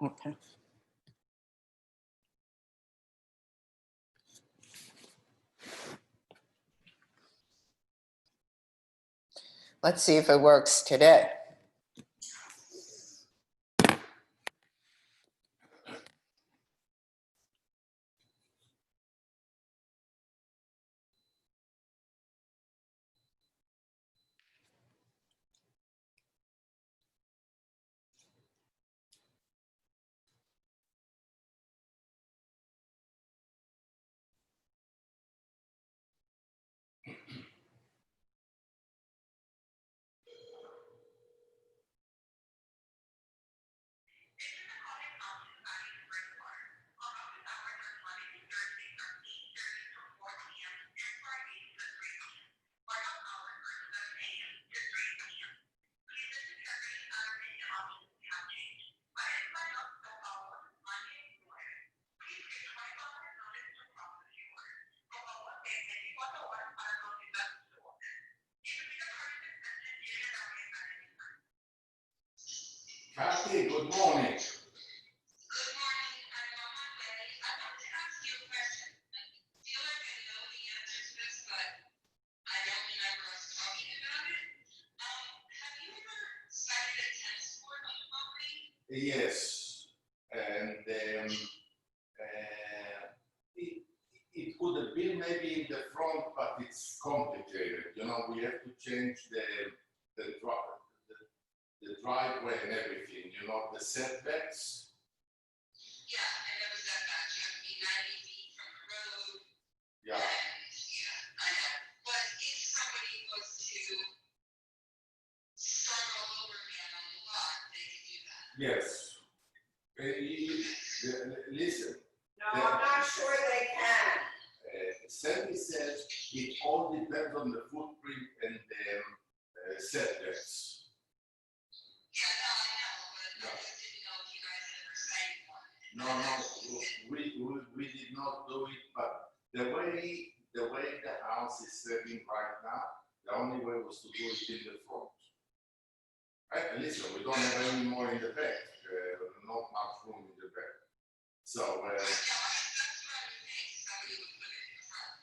Okay. Let's see if it works today. Kathy, good morning. Good morning. I'm on my way. I wanted to ask you a question. I feel like I know the answer to this, but I don't remember us talking about it. Have you ever started a tennis court on the property? Yes, and it could have been maybe in the front, but it's complicated. You know, we have to change the driveway and everything. You know, the setbacks. Yeah, I know the setbacks. You have to be 90 feet from the road. Yeah. And yeah, I know. But if somebody was to start all over again on the lot, they could do that. Yes. Listen. No, I'm not sure they can. Sandy says it all depends on the footprint and the setbacks. Yeah, no, I know, but I just didn't know if you guys had ever cited one. No, we did not do it, but the way the house is setting right now, the only way was to do it in the front. Listen, we don't have any more in the back, not much room in the back. So, Yeah, that's what I would think, somebody would put it in the front.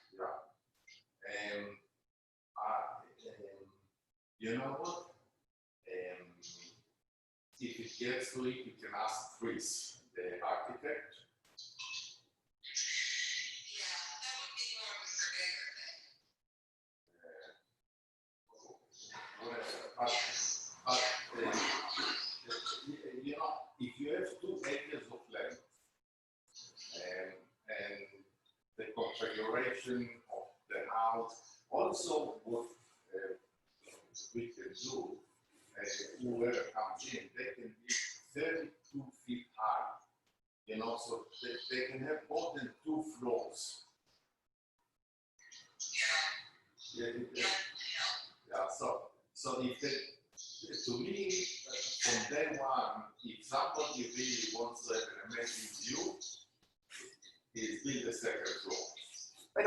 You know what? If it gets to it, you can ask Chris, the architect. Yeah, that would be more of a surveyor thing. You know, if you have 2 acres of land and the configuration of the house, also what we can do, whoever comes in, they can be 32 feet high. You know, so they can have more than 2 floors. Yeah. So if they, to me, from day one, if somebody really wants to have an amazing view, it's build the second floor. But I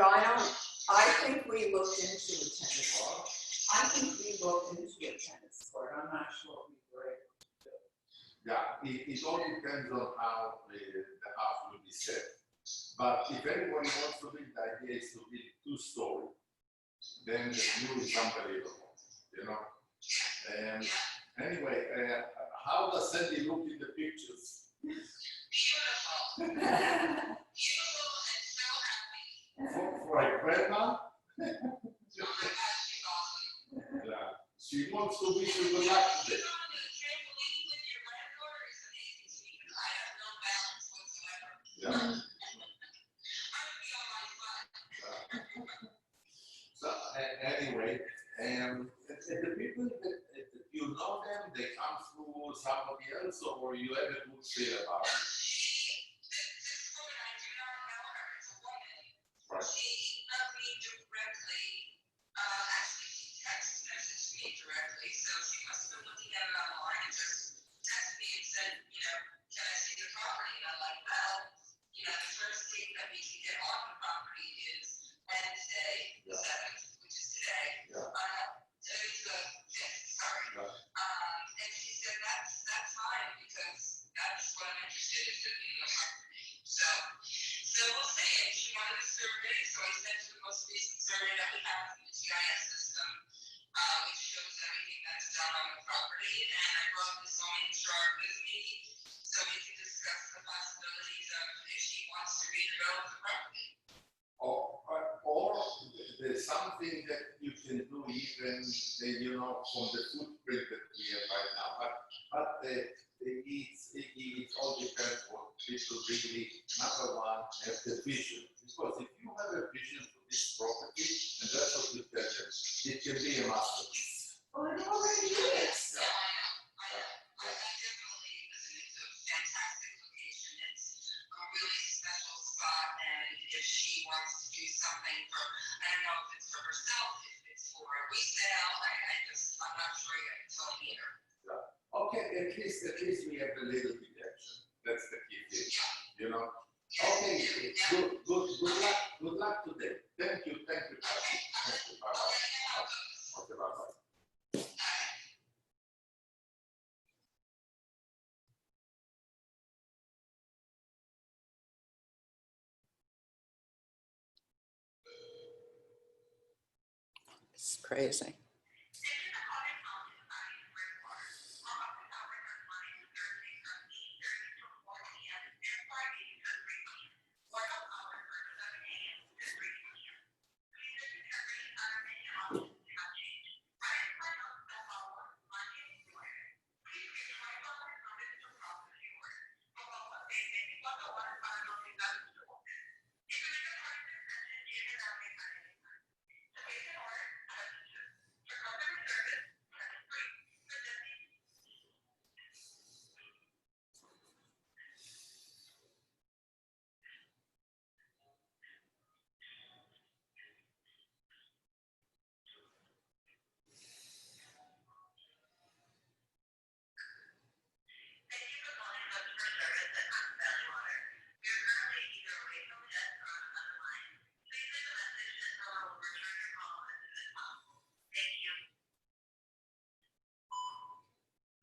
think we looked into a tennis court. I think we looked into a tennis court. I'm not sure we were able to do it. Yeah, it all depends on how the house will be set. But if anyone wants to build, the idea is to build 2-story. Then the view is unbelievable, you know. Anyway, how does Sandy look in the pictures? Beautiful. Beautiful and so happy. For a grandma? Oh my gosh, she's awesome. Yeah. She wants to wish you good luck today. Being on the trampoline with your granddaughter is amazing to me because I have no balance whatsoever. Yeah. I'm gonna be on my butt. So anyway, the people that you know them, they come through somebody else, or you have a good feel about it? This woman, I do not know her. It's a woman. Right. She emailed me directly. Actually, she text messaged me directly, so she must have been looking at it online and just texted me and said, you know, can I see the property? And I'm like, well, you know, the first date that we can get on the property is Wednesday, the 7th, which is today. Yeah. Today's the 5th, sorry. Yeah. And she said that's fine because that's what I'm interested in the property. So we'll see. And she wanted a survey, so I sent her the most recent survey that we have from the GIS system, which shows everything that's done on the property. And I brought the zoning chart with me so we can discuss the possibilities of if she wants to redevelop the property. Or there's something that you can do even, from the footprint that we have right now. But it all depends what people really, number one, have the vision. Because if you have a vision for this property, and that's what you tell them, it can be a masterpiece. Well, it already is. Yeah, I definitely listen. It's a fantastic location. It's a really special spot, and if she wants to do something for, I don't know if it's for herself, if it's for resale, I'm not sure yet. It's all either. Okay, at least we have a little bit action. That's the key thing, Yeah. Okay, Yeah. good luck today. Thank you, Kathy. Thank you, bye-bye. Okay, bye-bye. It's crazy.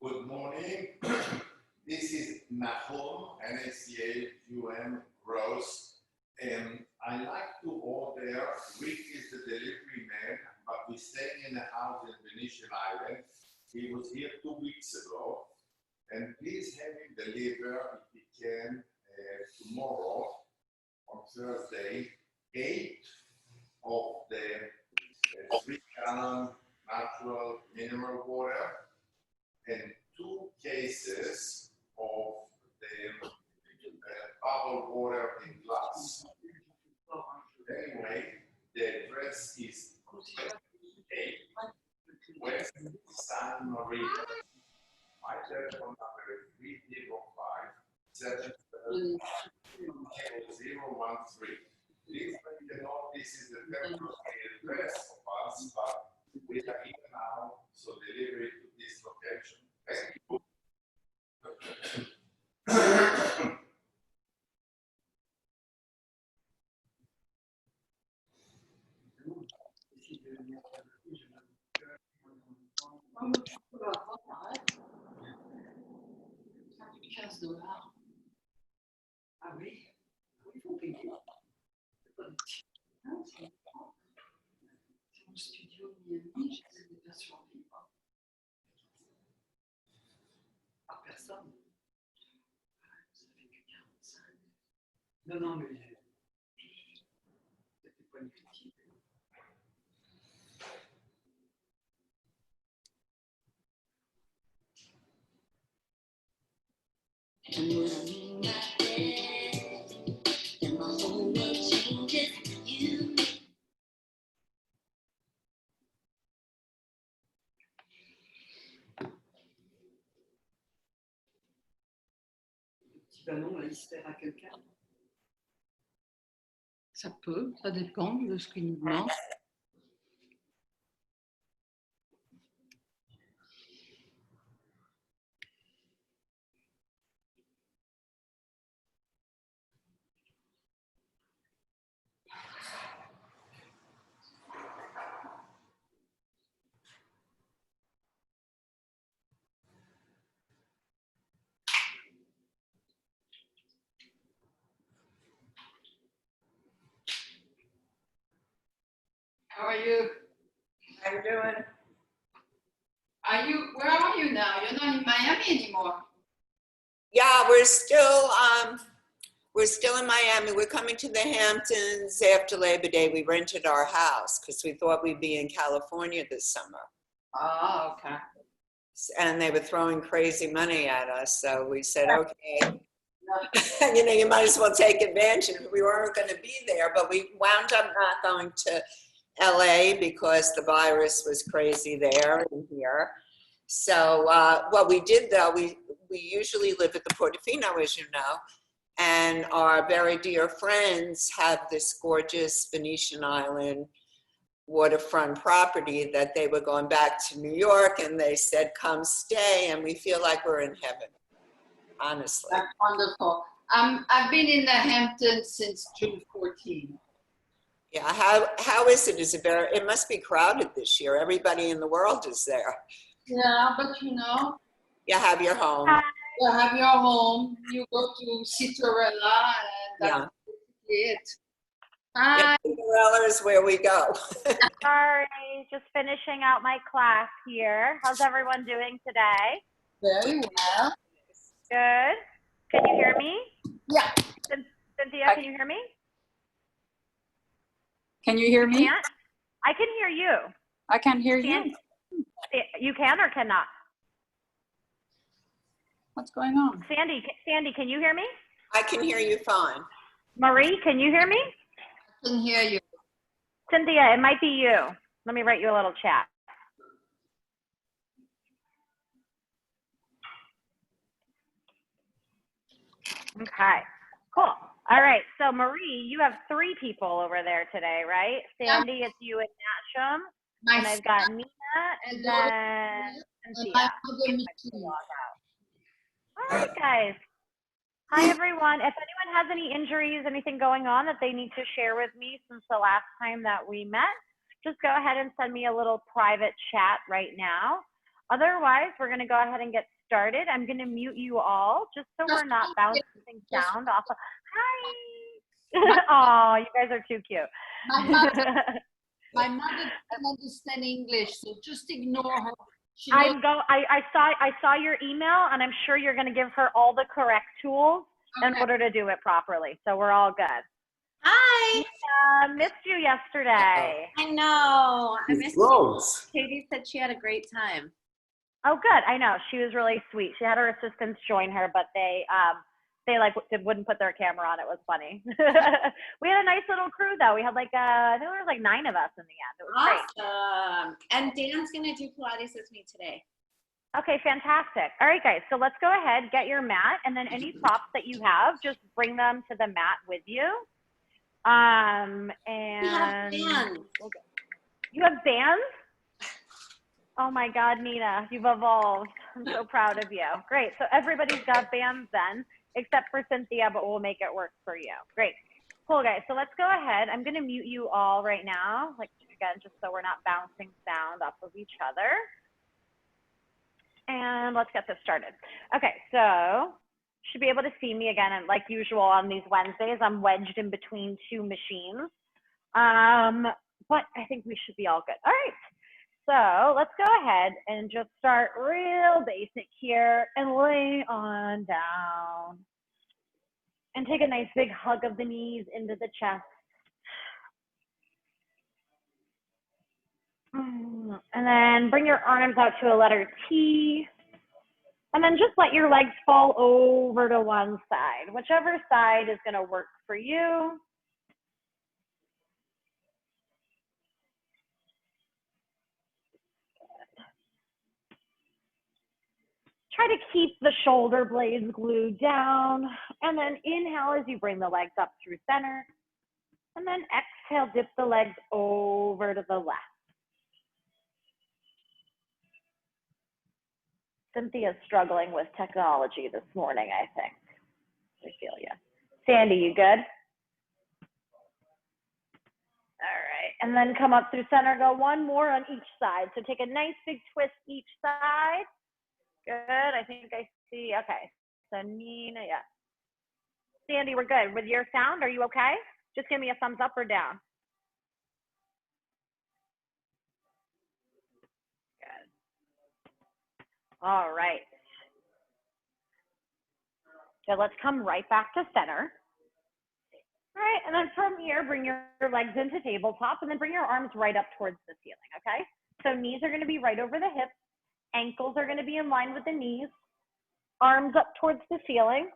Good morning. This is Nahum, N-A-C-H-U-M, Rose. And I like to order. Rick is the delivery man, but we're staying in a house in Venetian Island. He was here 2 weeks ago. And please have him deliver, if he can, tomorrow, on Thursday, 8 of the 3-gallon natural mineral water and 2 cases of the bubble water in glass. Anyway, the address is 8 West San Marino. My telephone number is 305-770-013. Please make a note, this is the temporary address of us, but we are here now, so delivery to this location. Thank you. $15. Ah oui, il faut payer. C'est mon studio Miami, j'ai des versions libres. Par personne. Ça fait que 45. Non, mais c'était pas une critique. Ballon, là, il se sert à quelqu'un. Ça peut, ça dépend de ce qu'il nous demande. are you? I'm doing, Where are you now? You're not in Miami anymore. Yeah, we're still in Miami. We're coming to the Hamptons after Labor Day. We rented our house because we thought we'd be in California this summer. Oh, okay. And they were throwing crazy money at us. So we said, okay, you might as well take advantage. We weren't going to be there, but we wound up not going to LA because the virus was crazy there and here. So what we did though, we usually live at the Portofino, as you know, and our very dear friends have this gorgeous Venetian island waterfront property that they were going back to New York, and they said, come stay, and we feel like we're in heaven, honestly. That's wonderful. I've been in the Hamptons since June 14. Yeah, how is it? It must be crowded this year. Everybody in the world is there. Yeah, but you know, You have your home. you have your home, you go to Citarella, and that's Yeah. it. Yeah, Hi. Cinderella is where we go. Sorry, just finishing out my class here. How's everyone doing today? Very well. Good. Can you hear me? Yeah. Cynthia, can you hear me? Can you hear me? Can't? I can hear you. I can hear you. You can or cannot? What's going on? Sandy, can you hear me? I can hear you fine. Marie, can you hear me? I can hear you. Cynthia, it might be you. Let me write you a little chat. Okay, cool. All right, so Marie, you have 3 people over there today, right? Sandy, it's you and Nasham, and I've got Nina, and then Cynthia. All right, guys. Hi, everyone. If anyone has any injuries, anything going on that they need to share with me since the last time that we met, just go ahead and send me a little private chat right now. Otherwise, we're going to go ahead and get started. I'm going to mute you all just so we're not bouncing sound off of. Hi. Oh, you guys are too cute. My mother doesn't understand English, so just ignore her. I saw your email, and I'm sure you're going to give her all the correct tools in order to do it properly. So we're all good. Hi. Missed you yesterday. I know. I missed you. Close. Katie said she had a great time. Oh, good. I know. She was really sweet. She had her assistants join her, but they wouldn't put their camera on. It was funny. We had a nice little crew though. We had I think there was 9 of us in the end. It was great. Awesome. And Dan's gonna do Pilates with me today. Okay, fantastic. All right, guys. So let's go ahead, get your mat, and then any props that you have, just bring them to the mat with you. And We have bands. You have bands? Oh my God, Nina, you've evolved. I'm so proud of you. Great. So everybody's got bands then, except for Cynthia, but we'll make it work for you. Great. Cool, guys. So let's go ahead. I'm going to mute you all right now, again, just so we're not bouncing sound off of each other. And let's get this started. Okay, so should be able to see me again. And like usual on these Wednesdays, I'm wedged in between 2 machines. But I think we should be all good. All right. So let's go ahead and just start real basic here and lay on down. And take a nice big hug of the knees into the chest. And then bring your arms out to a letter T. And then just let your legs fall over to one side, whichever side is going to work for you. Try to keep the shoulder blades glued down. And then inhale as you bring the legs up through center. And then exhale, dip the legs over to the left. Cynthia's struggling with technology this morning, I think. I feel you. Sandy, you good? All right, and then come up through center, go one more on each side. So take a nice big twist each side. Good, I think I see, okay. So Nina, yeah. Sandy, we're good. With your sound, are you okay? Just give me a thumbs up or down. All right. So let's come right back to center. All right, and then from here, bring your legs into tabletop and then bring your arms right up towards the ceiling, okay? So knees are gonna be right over the hips, ankles are gonna be in line with the knees, arms up towards the ceiling.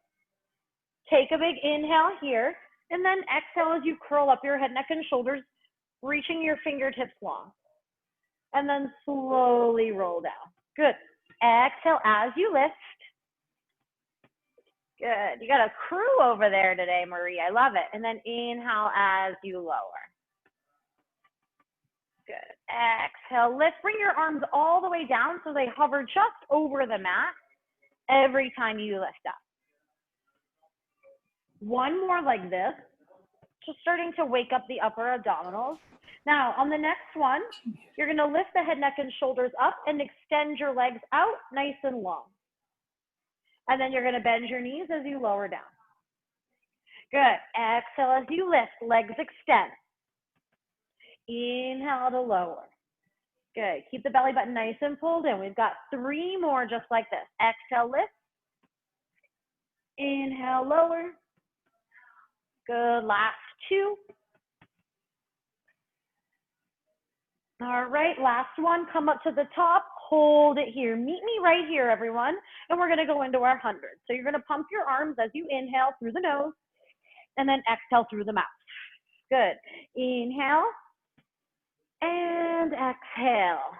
Take a big inhale here, and then exhale as you curl up your head, neck, and shoulders, reaching your fingertips long. And then slowly roll down. Good. Exhale as you lift. Good. You got a crew over there today, Marie. I love it. And then inhale as you lower. Good. Exhale, lift. Bring your arms all the way down so they hover just over the mat every time you lift up. One more like this, just starting to wake up the upper abdominals. Now, on the next one, you're going to lift the head, neck, and shoulders up and extend your legs out nice and long. And then you're going to bend your knees as you lower down. Good. Exhale as you lift, legs extend. Inhale to lower. Good. Keep the belly button nice and pulled in. We've got 3 more just like this. Exhale, lift. Inhale, lower. Good. Last 2. All right, last one. Come up to the top. Hold it here. Meet me right here, everyone. And we're going to go into our 100. So you're going to pump your arms as you inhale through the nose and then exhale through the mouth. Good. Inhale and exhale.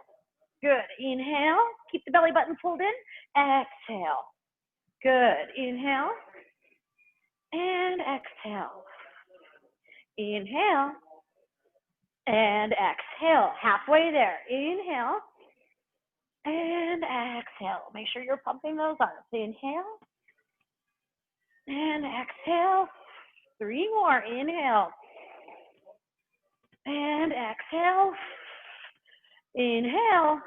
Good. Inhale. Keep the belly button pulled in. Exhale. Good. Inhale and exhale. Inhale and exhale. Halfway there. Inhale and exhale. Make sure you're pumping those arms. Inhale and exhale. 3 more. Inhale and exhale. Inhale.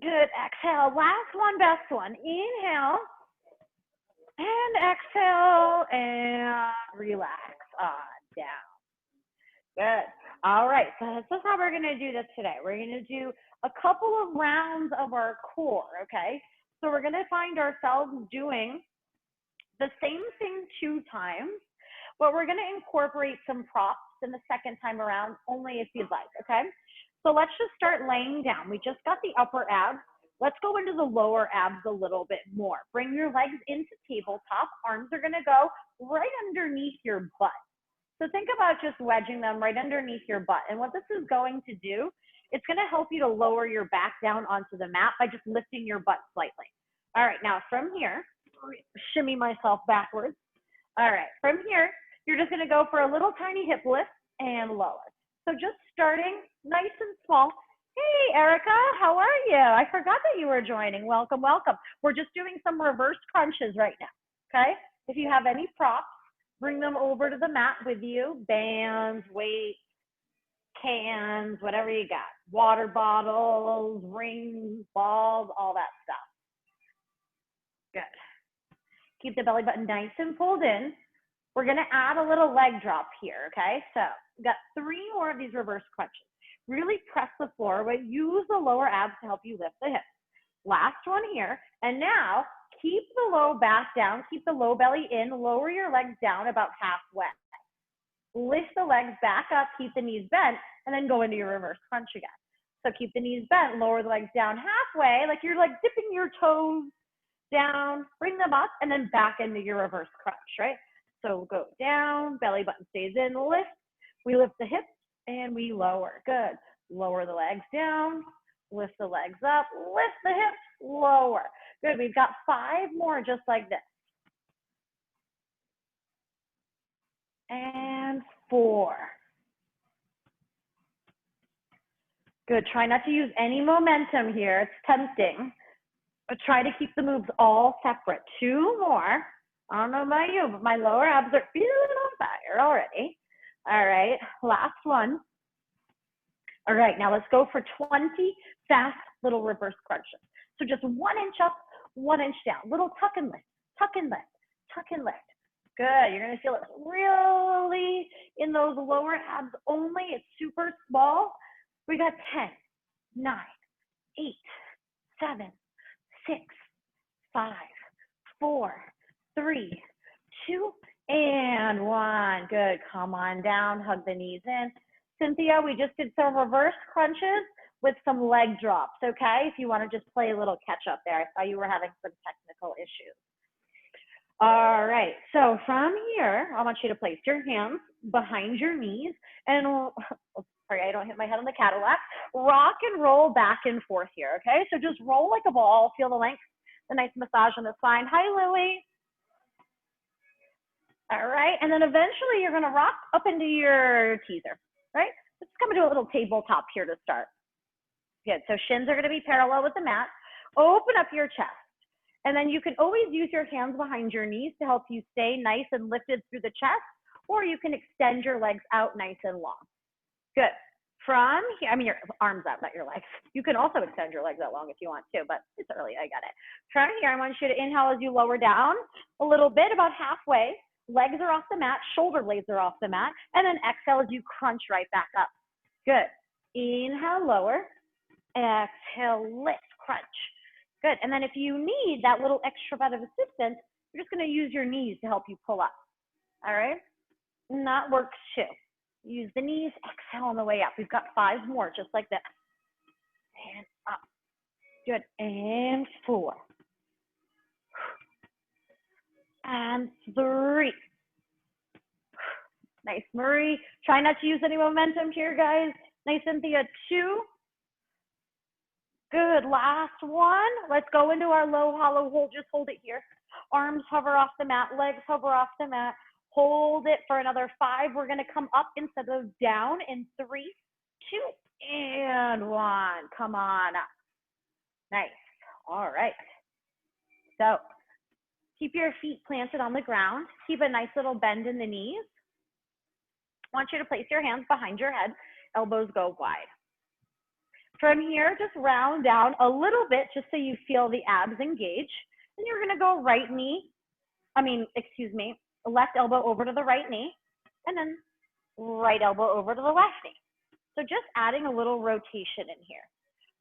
Good. Exhale. Last one, best one. Inhale and exhale and relax on down. Good. All right. So this is how we're going to do this today. We're going to do a couple of rounds of our core, okay? So we're going to find ourselves doing the same thing 2 times, but we're going to incorporate some props in the second time around, only if you'd like, okay? So let's just start laying down. We just got the upper abs. Let's go into the lower abs a little bit more. Bring your legs into tabletop. Arms are going to go right underneath your butt. So think about just wedging them right underneath your butt. And what this is going to do, it's going to help you to lower your back down onto the mat by just lifting your butt slightly. All right, now from here, shimmy myself backwards. All right, from here, you're just going to go for a little tiny hip lift and lower. So just starting nice and small. Hey, Erica, how are you? I forgot that you were joining. Welcome, welcome. We're just doing some reverse crunches right now, okay? If you have any props, bring them over to the mat with you. Bands, weights, cans, whatever you got. Water bottles, rings, balls, all that stuff. Good. Keep the belly button nice and pulled in. We're going to add a little leg drop here, okay? So we've got 3 more of these reverse crunches. Really press the floor, but use the lower abs to help you lift the hips. Last one here. And now keep the low back down, keep the low belly in, lower your legs down about halfway. Lift the legs back up, keep the knees bent, and then go into your reverse crunch again. So keep the knees bent, lower the legs down halfway, like you're like dipping your toes down, bring them up, and then back into your reverse crunch, right? So go down, belly button stays in, lift. We lift the hips and we lower. Good. Lower the legs down, lift the legs up, lift the hips, lower. Good. We've got 5 more just like this. And 4. Good. Try not to use any momentum here. It's tempting. But try to keep the moves all separate. 2 more. I don't know about you, but my lower abs are feeling on fire already. All right. Last one. All right. Now let's go for 20 fast little reverse crunches. So just 1 inch up, 1 inch down. Little tuck and lift, tuck and lift, tuck and lift. Good. You're going to feel it really in those lower abs only. It's super small. We got 10, 9, 8, 7, 6, 5, 4, 3, 2, and 1. Good. Come on down. Hug the knees in. Cynthia, we just did some reverse crunches with some leg drops, okay? If you want to just play a little catch up there. I saw you were having some technical issues. All right, so from here, I want you to place your hands behind your knees and, oh, sorry, I don't hit my head on the Cadillac. Rock and roll back and forth here, okay? So just roll like a ball, feel the length, the nice massage on the spine. Hi, Lily. All right, and then eventually you're gonna rock up into your teaser, right? Let's come into a little tabletop here to start. Good, so shins are gonna be parallel with the mat. Open up your chest. And then you can always use your hands behind your knees to help you stay nice and lifted through the chest, or you can extend your legs out nice and long. Good. From here, I mean your arms out, not your legs. You can also extend your legs out long if you want to, but it's early, I got it. From here, I want you to inhale as you lower down a little bit, about halfway. Legs are off the mat, shoulder blades are off the mat, and then exhale as you crunch right back up. Good. Inhale, lower. Exhale, lift, crunch. Good, and then if you need that little extra bit of assistance, you're just gonna use your knees to help you pull up, all right? And that works too. Use the knees, exhale on the way up. We've got 5 more, just like this. And up, good, and 4. And 3. Nice, Marie. Try not to use any momentum here, guys. Nice, Cynthia, 2. Good, last one. Let's go into our low hollow hold. Just hold it here. Arms hover off the mat, legs hover off the mat. Hold it for another 5. We're gonna come up instead of down in 3, 2, and 1. Come on up. Nice, all right. So keep your feet planted on the ground. Keep a nice little bend in the knees. I want you to place your hands behind your head. Elbows go wide. From here, just round down a little bit just so you feel the abs engage. And you're gonna go left elbow over to the right knee, and then right elbow over to the left knee. So just adding a little rotation in here.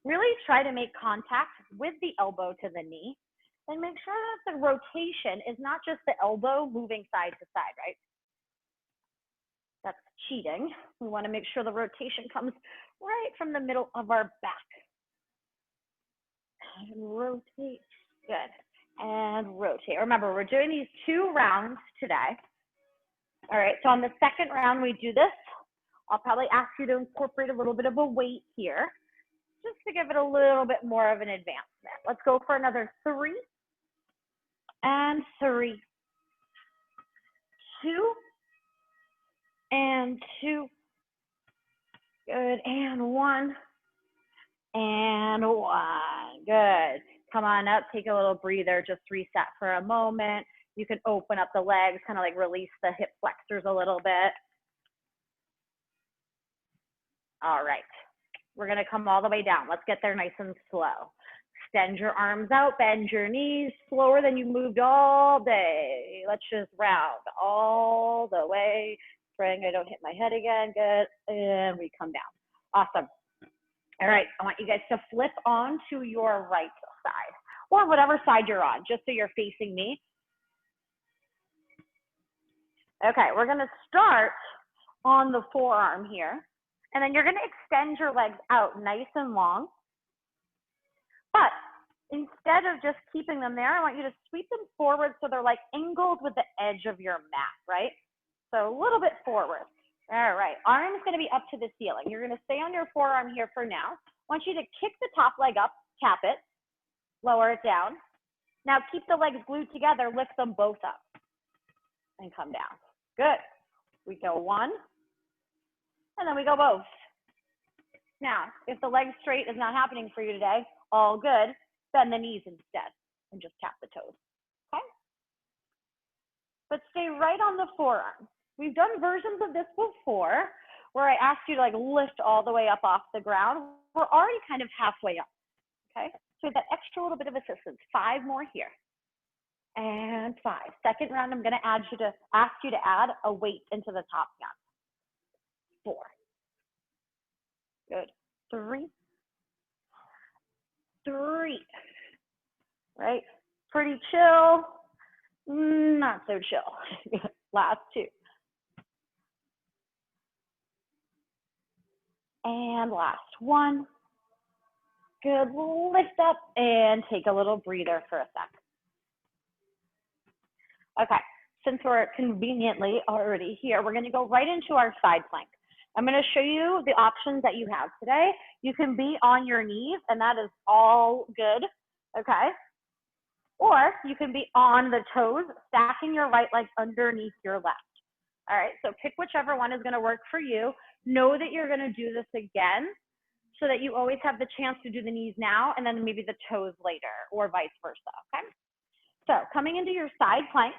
Really try to make contact with the elbow to the knee, and make sure that the rotation is not just the elbow moving side to side, right? That's cheating. We want to make sure the rotation comes right from the middle of our back. And rotate, good. And rotate. Remember, we're doing these 2 rounds today. All right, so on the second round we do this, I'll probably ask you to incorporate a little bit of a weight here, just to give it a little bit more of an advancement. Let's go for another 3, and 3, 2, and 2, good, and 1, and 1, good. Come on up, take a little breather, just reset for a moment. You can open up the legs, kind of like release the hip flexors a little bit. All right, we're gonna come all the way down. Let's get there nice and slow. Extend your arms out, bend your knees, slower than you moved all day. Let's just round all the way. Praying I don't hit my head again, good, and we come down. Awesome. All right, I want you guys to flip on to your right side, or whatever side you're on, just so you're facing me. Okay, we're gonna start on the forearm here, and then you're gonna extend your legs out nice and long. But instead of just keeping them there, I want you to sweep them forward so they're like angled with the edge of your mat, right? So a little bit forward. All right, arm's gonna be up to the ceiling. You're gonna stay on your forearm here for now. I want you to kick the top leg up, tap it, lower it down. Now keep the legs glued together, lift them both up, and come down. Good. We go 1, and then we go both. Now, if the leg straight is not happening for you today, all good, bend the knees instead, and just tap the toes, okay? But stay right on the forearm. We've done versions of this before, where I asked you to like lift all the way up off the ground. We're already kind of halfway up, okay? So that extra little bit of assistance, 5 more here. And 5. Second round, I'm gonna ask you to add a weight into the top hand. 4. Good. 3. 3. right? Pretty chill, not so chill. Last two. And last one. Good, lift up and take a little breather for a sec. Okay, since we're conveniently already here, we're gonna go right into our side plank. I'm gonna show you the options that you have today. You can be on your knees, and that is all good, okay? Or you can be on the toes, stacking your right leg underneath your left. All right, so pick whichever one is gonna work for you. Know that you're gonna do this again so that you always have the chance to do the knees now and then maybe the toes later, or vice versa, okay? So coming into your side plank,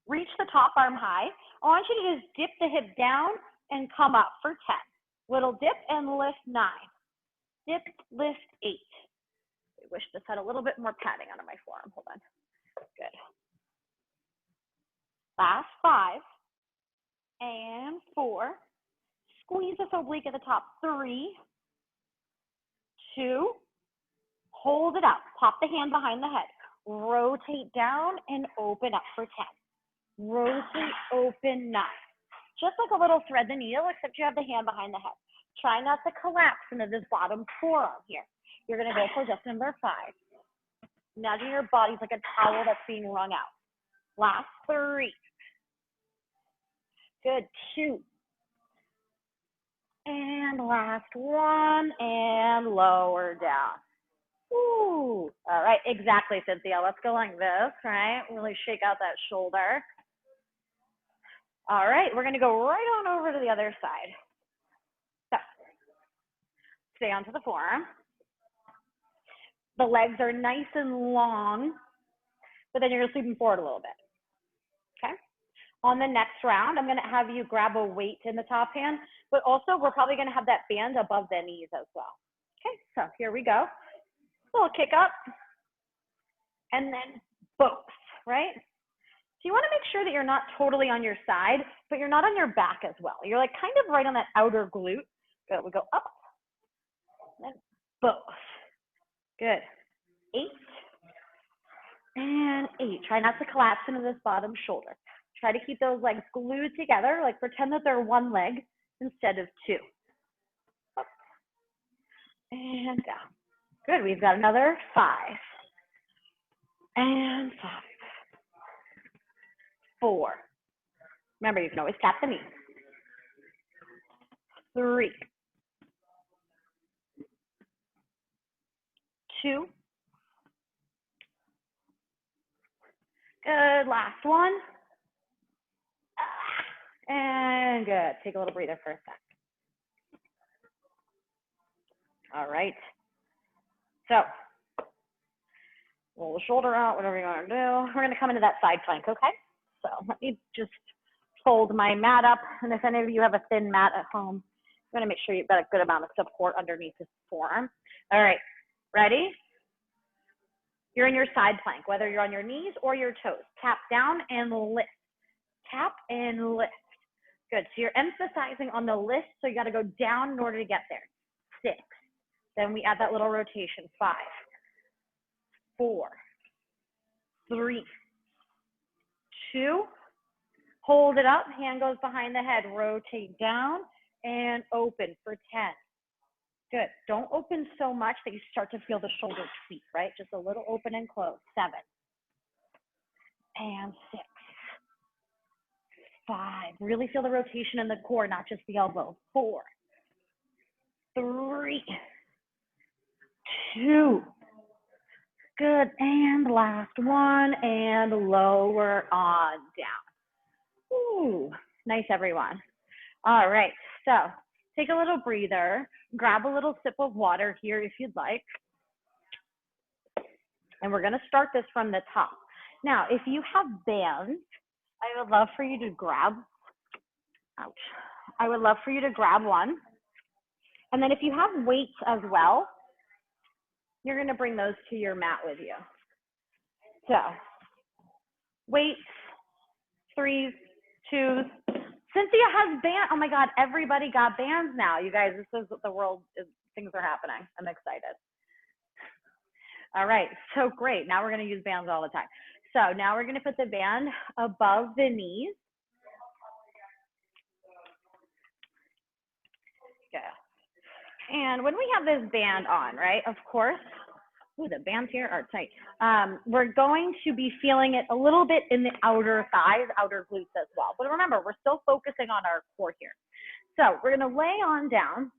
reach the top arm high. I want you to just dip the hip down and come up for 10. Little dip and lift 9. Dip, lift 8. I wish this had a little bit more padding under my forearm. Hold on. Good. Last 5 and 4. Squeeze this oblique at the top. 3, 2. Hold it up. Pop the hand behind the head. Rotate down and open up for 10. Rotate, open, 9. Just like a little thread the needle, except you have the hand behind the head. Try not to collapse into this bottom forearm here. You're gonna go for just number 5. Imagine your body's like a towel that's being wrung out. Last 3. Good, 2. And last 1, and lower down. Ooh, all right, exactly, Cynthia. Let's go like this, right? Really shake out that shoulder. All right, we're gonna go right on over to the other side. So, stay onto the forearm. The legs are nice and long, but then you're gonna sweep them forward a little bit, okay? On the next round, I'm gonna have you grab a weight in the top hand, but also we're probably gonna have that band above the knees as well. Okay, so here we go. Little kick up, and then both, right? So you wanna make sure that you're not totally on your side, but you're not on your back as well. You're like kind of right on that outer glute. Good, we go up, and then both. Good, 8, and 8. Try not to collapse into this bottom shoulder. Try to keep those legs glued together, like pretend that they're one leg instead of 2. Up, and down. Good, we've got another 5, and 5, 4. Remember, you can always tap the knees. 3, 2. Good, last 1. And good, take a little breather for a sec. All right. So, roll the shoulder out, whatever you want to do. We're gonna come into that side plank, okay? So let me just fold my mat up. And if any of you have a thin mat at home, you're gonna make sure you've got a good amount of support underneath this forearm. All right, ready? You're in your side plank, whether you're on your knees or your toes. Tap down and lift. Tap and lift. Good, so you're emphasizing on the lift, so you gotta go down in order to get there. 6, then we add that little rotation. 5, 4, 3, 2, hold it up, hand goes behind the head, rotate down and open for 10. Good, don't open so much that you start to feel the shoulder tweak, right? Just a little open and close. 7, and 6, 5, really feel the rotation in the core, not just the elbow. 4, 3, 2, good, and last 1, and lower on down. Ooh, nice, everyone. All right, so take a little breather, grab a little sip of water here if you'd like. And we're gonna start this from the top. Now, if you have bands, I would love for you to grab, ouch. I would love for you to grab one. And then if you have weights as well, you're gonna bring those to your mat with you. So, weights, 3s, 2s. Cynthia has bands. Oh my God, everybody got bands now. You guys, this is what the world is, things are happening. I'm excited. All right, so great. Now we're gonna use bands all the time. So now we're gonna put the band above the knees. Good. And when we have this band on, right, of course, ooh, the bands here are tight. We're going to be feeling it a little bit in the outer thighs, outer glutes as well. But remember, we're still focusing on our core here. So we're gonna lay on down.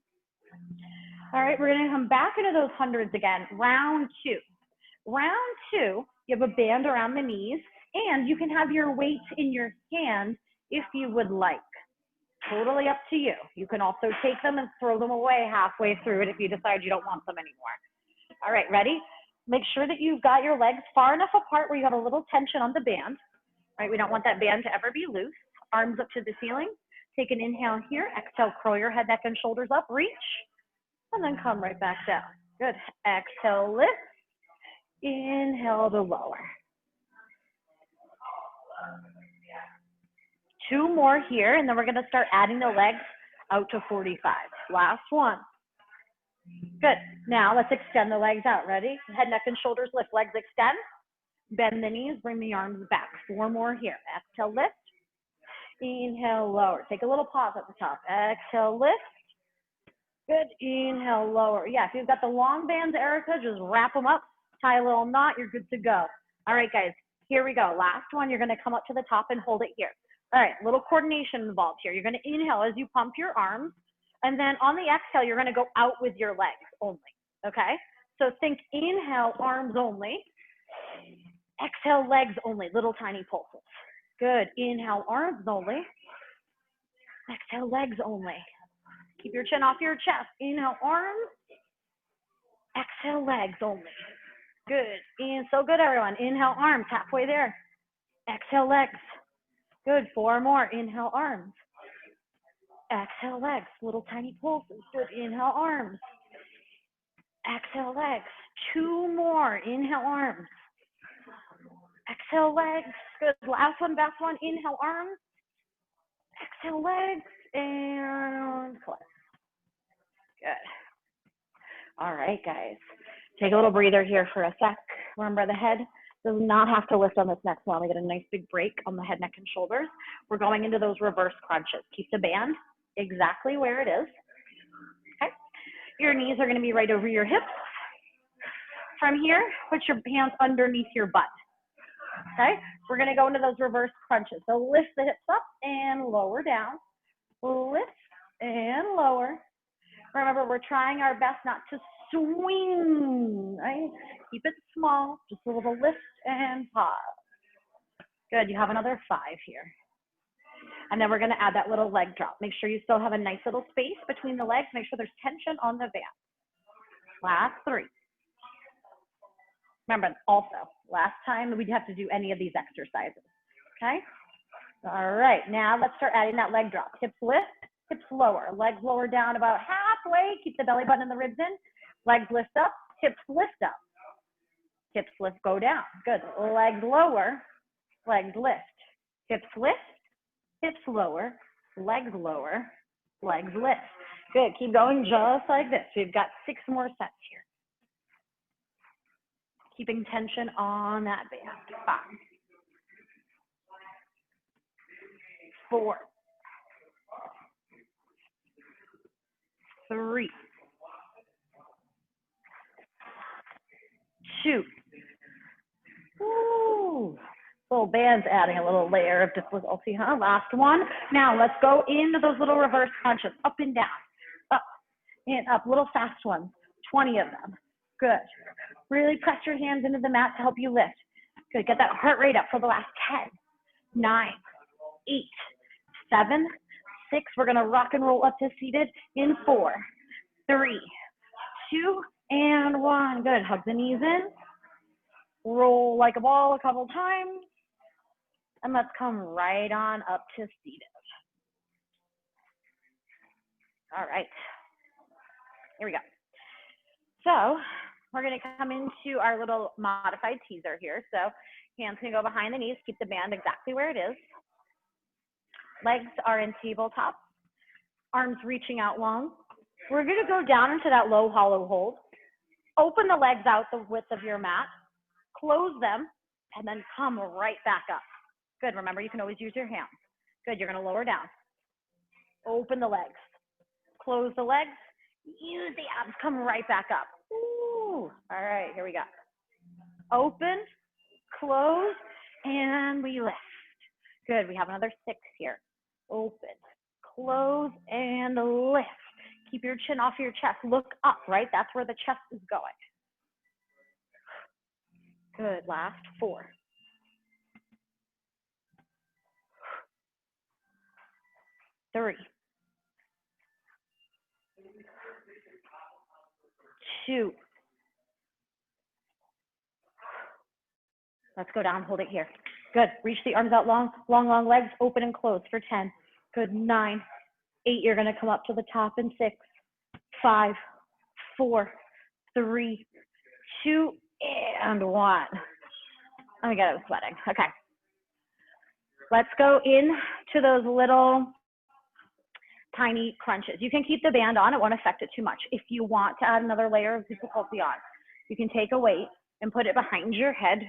All right, we're gonna come back into those hundreds again, round two. Round two, you have a band around the knees, and you can have your weights in your hand if you would like. Totally up to you. You can also take them and throw them away halfway through it if you decide you don't want them anymore. All right, ready? Make sure that you've got your legs far enough apart where you have a little tension on the band. Right, we don't want that band to ever be loose. Arms up to the ceiling. Take an inhale here. Exhale, curl your head, neck, and shoulders up. Reach, and then come right back down. Good. Exhale, lift. Inhale to lower. Two more here, and then we're gonna start adding the legs out to 45. Last one. Good. Now let's extend the legs out. Ready? Head, neck, and shoulders lift. Legs extend. Bend the knees. Bring the arms back. Four more here. Exhale, lift. Inhale, lower. Take a little pause at the top. Exhale, lift. Good. Inhale, lower. Yeah, if you've got the long bands, Erica, just wrap them up. Tie a little knot. You're good to go. All right, guys. Here we go. Last one. You're going to come up to the top and hold it here. All right, little coordination involved here. You're going to inhale as you pump your arms, and then on the exhale, you're going to go out with your legs only, okay? So think inhale, arms only. Exhale, legs only, little tiny pulses. Good. Inhale, arms only. Exhale, legs only. Keep your chin off your chest. Inhale, arms. Exhale, legs only. Good. And so good, everyone. Inhale, arms, halfway there. Exhale, legs. Good. Four more. Inhale, arms. Exhale, legs. Little tiny pulses. Good. Inhale, arms. Exhale, legs. Two more. Inhale, arms. Exhale, legs. Good. Last one, best one. Inhale, arms. Exhale, legs. And collect. Good. All right, guys. Take a little breather here for a sec. Remember, the head does not have to lift on this next one. We get a nice big break on the head, neck, and shoulders. We're going into those reverse crunches. Keep the band exactly where it is. Okay. Your knees are going to be right over your hips. From here, put your hands underneath your butt. Okay. We're going to go into those reverse crunches. So lift the hips up and lower down. Lift and lower. Remember, we're trying our best not to swing, right? Keep it small, just a little lift and pause. Good, you have another 5 here. And then we're gonna add that little leg drop. Make sure you still have a nice little space between the legs. Make sure there's tension on the band. Last 3. Remember, also, last time we'd have to do any of these exercises, okay? All right, now let's start adding that leg drop. Hips lift, hips lower, legs lower down about halfway. Keep the belly button and the ribs in. Legs lift up, hips lift up. Hips lift, go down. Good. Legs lower, legs lift. Hips lift, hips lower, legs lift. Good. Keep going just like this. We've got 6 more sets here. Keeping tension on that band. 5, 4, 3, 2. Ooh. Little band's adding a little layer of difficulty, huh? Last one. Now let's go into those little reverse crunches. Up and down. Up and up. Little fast ones. 20 of them. Good. Really press your hands into the mat to help you lift. Good. Get that heart rate up for the last 10, 9, 8, 7, 6. We're going to rock and roll up to seated in 4, 3, 2, and 1. Good. Hug the knees in. Roll like a ball a couple times. And let's come right on up to seated. All right. Here we go. So we're going to come into our little modified teaser here. So hands can go behind the knees. Keep the band exactly where it is. Legs are in tabletop. Arms reaching out long. We're going to go down into that low hollow hold. Open the legs out the width of your mat, close them, and then come right back up. Good, remember you can always use your hands. Good, you're gonna lower down. Open the legs, close the legs, use the abs, come right back up. Ooh, all right, here we go. Open, close, and we lift. Good, we have another 6 here. Open, close, and lift. Keep your chin off your chest. Look up, right? That's where the chest is going. Good, last 4. 3. 2. Let's go down, hold it here. Good, reach the arms out long, long, long legs, open and close for 10. Good, 9, 8, you're gonna come up to the top in 6, 5, 4, 3, 2, and 1. Oh my God, I was sweating. Okay. Let's go in to those little tiny crunches. You can keep the band on, it won't affect it too much. If you want to add another layer of difficulty on, you can take a weight and put it behind your head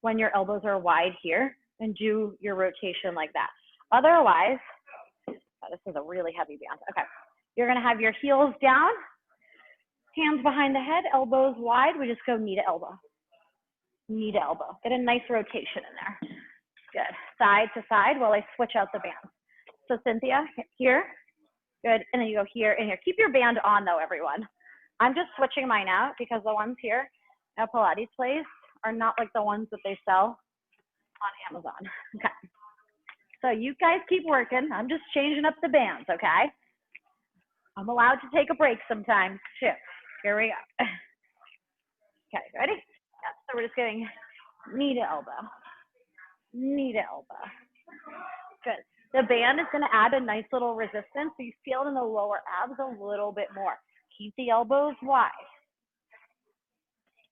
when your elbows are wide here and do your rotation like that. Otherwise, oh, this is a really heavy band. Okay, you're gonna have your heels down, hands behind the head, elbows wide. We just go knee to elbow. Knee to elbow. Get a nice rotation in there. Good. Side to side while I switch out the band. So Cynthia, here. Good. And then you go here and here. Keep your band on though, everyone. I'm just switching mine out because the ones here at Pilates Place are not like the ones that they sell on Amazon. Okay. So you guys keep working. I'm just changing up the bands, okay? I'm allowed to take a break sometimes too. Here we go. Okay, ready? Yep. So we're just getting knee to elbow. Knee to elbow. Good. The band is going to add a nice little resistance, so you feel it in the lower abs a little bit more. Keep the elbows wide.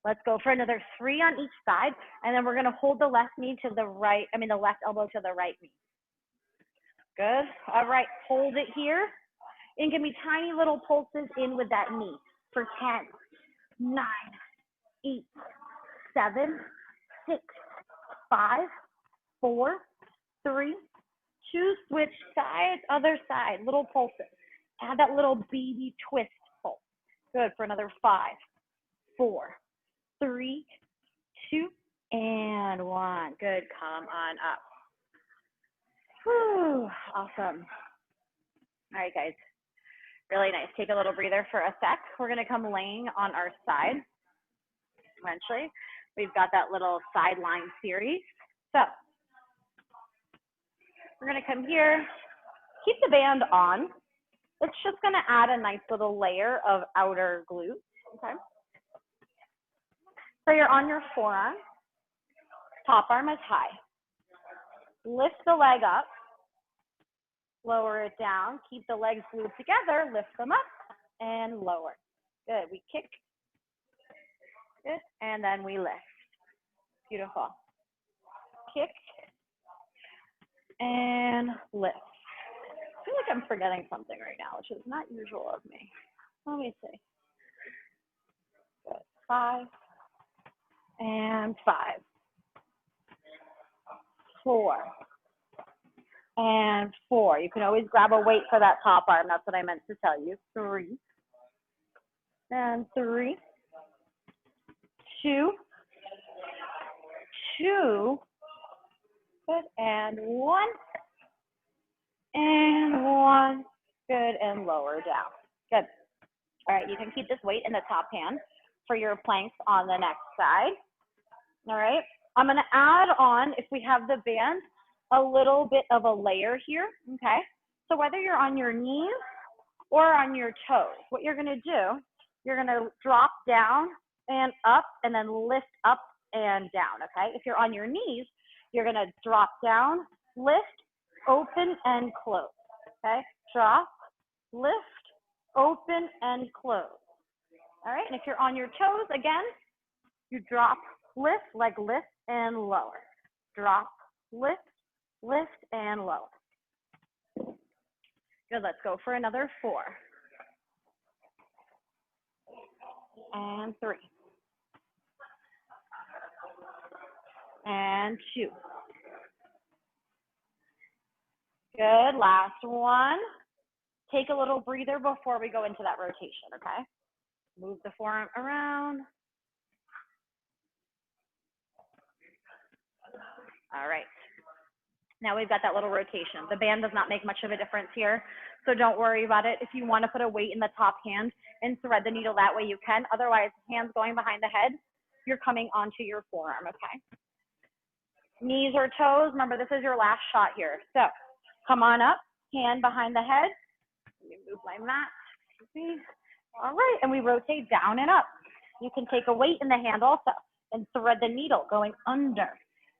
Let's go for another 3 on each side, and then we're going to hold the left knee to the right, the left elbow to the right knee. Good. All right, hold it here, and give me tiny little pulses in with that knee for 10, 9, 8, 7, 6, 5, 4, 3, 2, switch sides, other side, little pulses. Add that little baby twist pulse. Good, for another 5, 4, 3, 2, and 1. Good, come on up. Whew, awesome. All right, guys, really nice. Take a little breather for a sec. We're gonna come laying on our side. Eventually, we've got that little sideline series. So we're gonna come here, keep the band on. It's just gonna add a nice little layer of outer glute, okay? So you're on your forearm, top arm is high. Lift the leg up, lower it down, keep the legs glued together, lift them up and lower. Good, we kick, good, and then we lift. Beautiful. Kick and lift. I feel like I'm forgetting something right now, which is not usual of me. Let me see. Good. 5 and 5. 4 and 4. You can always grab a weight for that top arm. That's what I meant to tell you. 3 and 3. 2. 2. Good, and 1. And 1. Good, and lower down. Good. All right, you can keep this weight in the top hand for your planks on the next side. All right, I'm gonna add on, if we have the band, a little bit of a layer here, okay? So whether you're on your knees or on your toes, what you're gonna do, you're gonna drop down and up and then lift up and down, okay? If you're on your knees, you're gonna drop down, lift, open and close, okay? Drop, lift, open and close. All right, and if you're on your toes, again, you drop, lift, leg lift and lower. Drop, lift, lift and lower. Good, let's go for another 4. And 3. And 2. Good, last one. Take a little breather before we go into that rotation, okay? Move the forearm around. All right. Now we've got that little rotation. The band does not make much of a difference here, so don't worry about it. If you want to put a weight in the top hand and thread the needle that way, you can. Otherwise, hands going behind the head, you're coming onto your forearm, okay? Knees or toes, remember this is your last shot here. So come on up, hand behind the head. Let me move my mat. Excuse me. All right, and we rotate down and up. You can take a weight in the hand also and thread the needle going under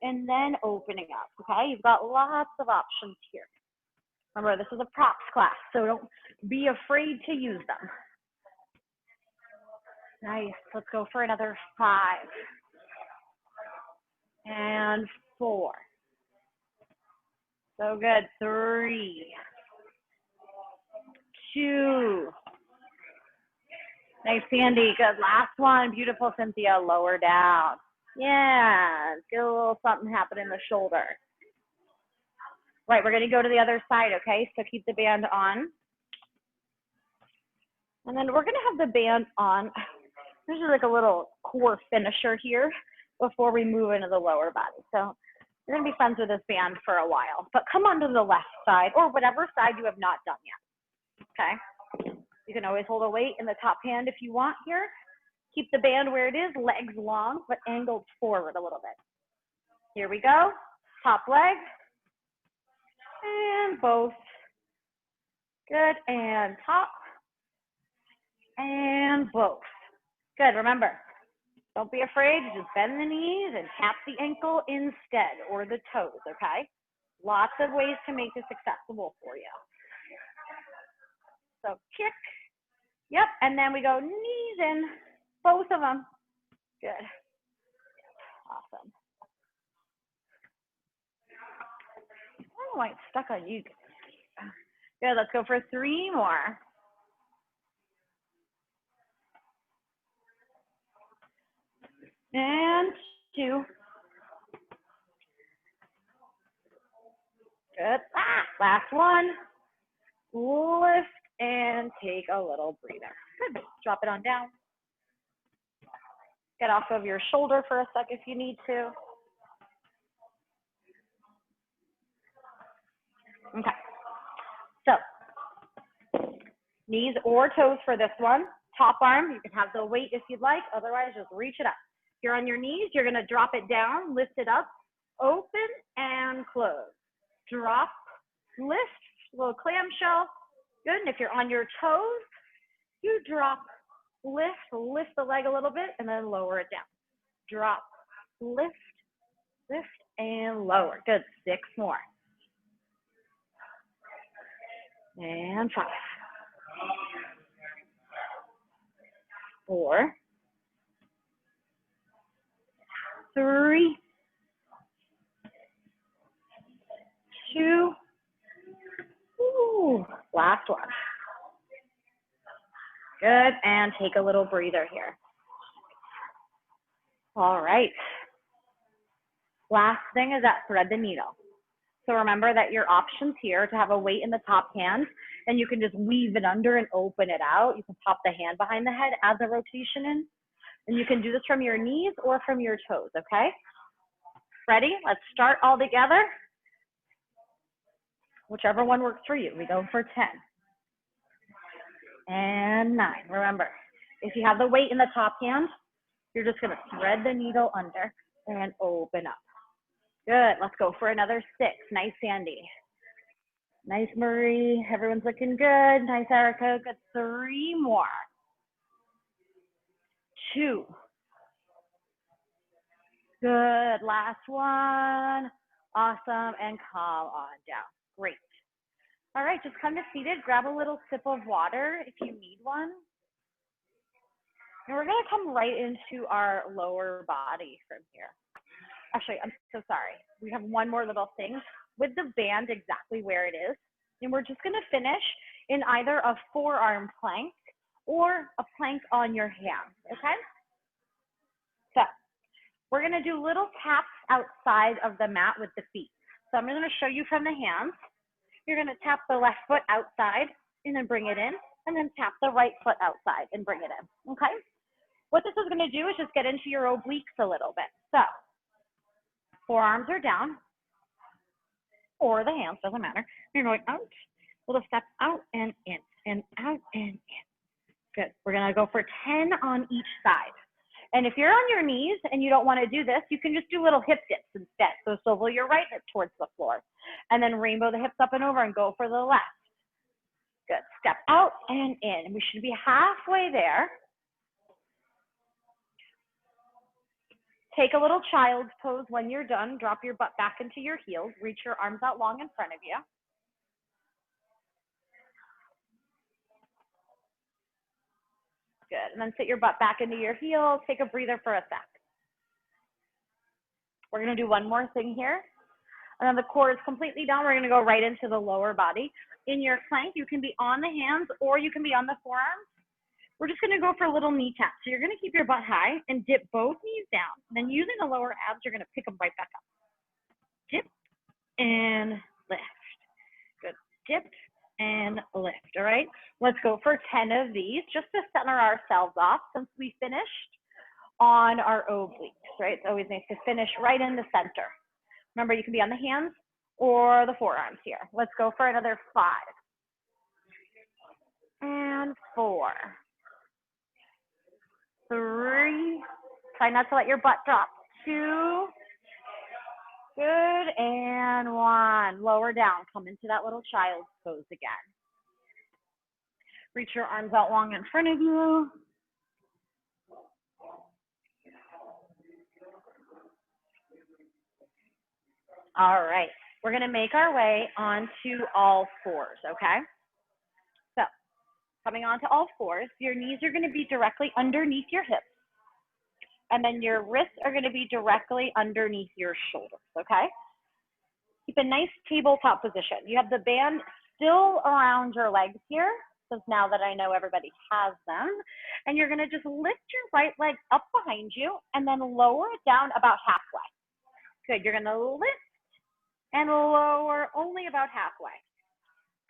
and then opening up, okay? You've got lots of options here. Remember, this is a props class, so don't be afraid to use them. Nice, let's go for another 5. And 4. So good, 3. 2. Nice, Sandy, good, last one, beautiful, Cynthia, lower down. Yeah, get a little something happen in the shoulder. Right, we're gonna go to the other side, okay? So keep the band on. And then we're gonna have the band on. This is like a little core finisher here before we move into the lower body. So you're gonna be friends with this band for a while, but come onto the left side or whatever side you have not done yet, okay? You can always hold a weight in the top hand if you want here. Keep the band where it is, legs long, but angled forward a little bit. Here we go, top leg, and both. Good, and top, and both. Good, remember, don't be afraid, just bend the knees and tap the ankle instead, or the toes, okay? Lots of ways to make this accessible for you. So kick, yep, and then we go knees in, both of them. Good, awesome. I don't know why it's stuck on you. Good, let's go for 3 more. And 2. Good. Last one. Lift and take a little breather. Good. Drop it on down. Get off of your shoulder for a sec if you need to. Okay. So, knees or toes for this one. Top arm, you can have the weight if you'd like. Otherwise, just reach it up. If you're on your knees, you're going to drop it down, lift it up, open and close. Drop, lift, little clamshell. Good. And if you're on your toes, you drop, lift the leg a little bit, and then lower it down. Drop, lift, and lower. Good. 6 more. And 5. 4. 3. 2. Ooh, last one. Good, and take a little breather here. All right. Last thing is that thread the needle. So remember that your options here to have a weight in the top hand, and you can just weave it under and open it out. You can pop the hand behind the head, add the rotation in, and you can do this from your knees or from your toes, okay? Ready? Let's start all together. Whichever one works for you. We go for 10. And 9. Remember, if you have the weight in the top hand, you're just gonna thread the needle under and open up. Good, let's go for another 6. Nice, Sandy. Nice, Marie. Everyone's looking good. Nice, Erica. Good, 3 more. 2. Good, last one. Awesome, and calm on down. Great. All right, just come to seated. Grab a little sip of water if you need one. And we're gonna come right into our lower body from here. Actually, I'm so sorry. We have one more little thing with the band exactly where it is. And we're just gonna finish in either a forearm plank or a plank on your hands, okay? So we're gonna do little taps outside of the mat with the feet. So I'm gonna show you from the hands. You're gonna tap the left foot outside and then bring it in, and then tap the right foot outside and bring it in, okay? What this is gonna do is just get into your obliques a little bit. So, forearms are down, or the hands, doesn't matter. You're going out, little step out and in, and out and in. Good, we're gonna go for 10 on each side. And if you're on your knees and you don't wanna do this, you can just do little hip dips instead. So swivel your right hip towards the floor, and then rainbow the hips up and over and go for the left. Good, step out and in. We should be halfway there. Take a little child's pose when you're done. Drop your butt back into your heels. Reach your arms out long in front of you. Good, and then sit your butt back into your heels. Take a breather for a sec. We're gonna do one more thing here. And then the core is completely down. We're gonna go right into the lower body. In your plank, you can be on the hands or you can be on the forearms. We're just gonna go for a little knee tap. So you're gonna keep your butt high and dip both knees down. Then using the lower abs, you're gonna pick them right back up. Dip and lift. Good, dip and lift, all right? Let's go for 10 of these just to center ourselves off since we finished on our obliques, right? It's always nice to finish right in the center. Remember, you can be on the hands or the forearms here. Let's go for another 5 and 4. 3, try not to let your butt drop. 2, good, and 1. Lower down, come into that little child's pose again. Reach your arms out long in front of you. All right, we're gonna make our way onto all fours, okay? So, coming onto all fours, your knees are gonna be directly underneath your hips, and then your wrists are gonna be directly underneath your shoulders, okay? Keep a nice tabletop position. You have the band still around your legs here, since now that I know everybody has them, and you're gonna just lift your right leg up behind you, and then lower it down about halfway. Good, you're gonna lift and lower only about halfway.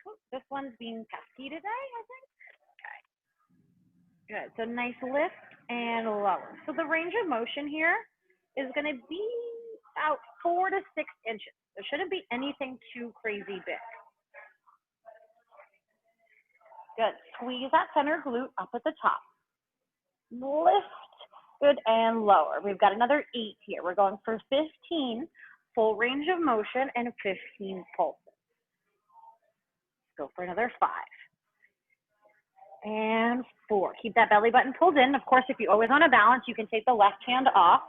Ooh, this one's being pesky today, I think. Okay. Good, so nice lift and lower. So the range of motion here is gonna be about 4 to 6 inches. There shouldn't be anything too crazy big. Good, squeeze that center glute up at the top. Lift, good, and lower. We've got another 8 here. We're going for 15. Full range of motion and 15 pulses. Go for another 5. And 4. Keep that belly button pulled in. Of course, if you always want to balance, you can take the left hand off.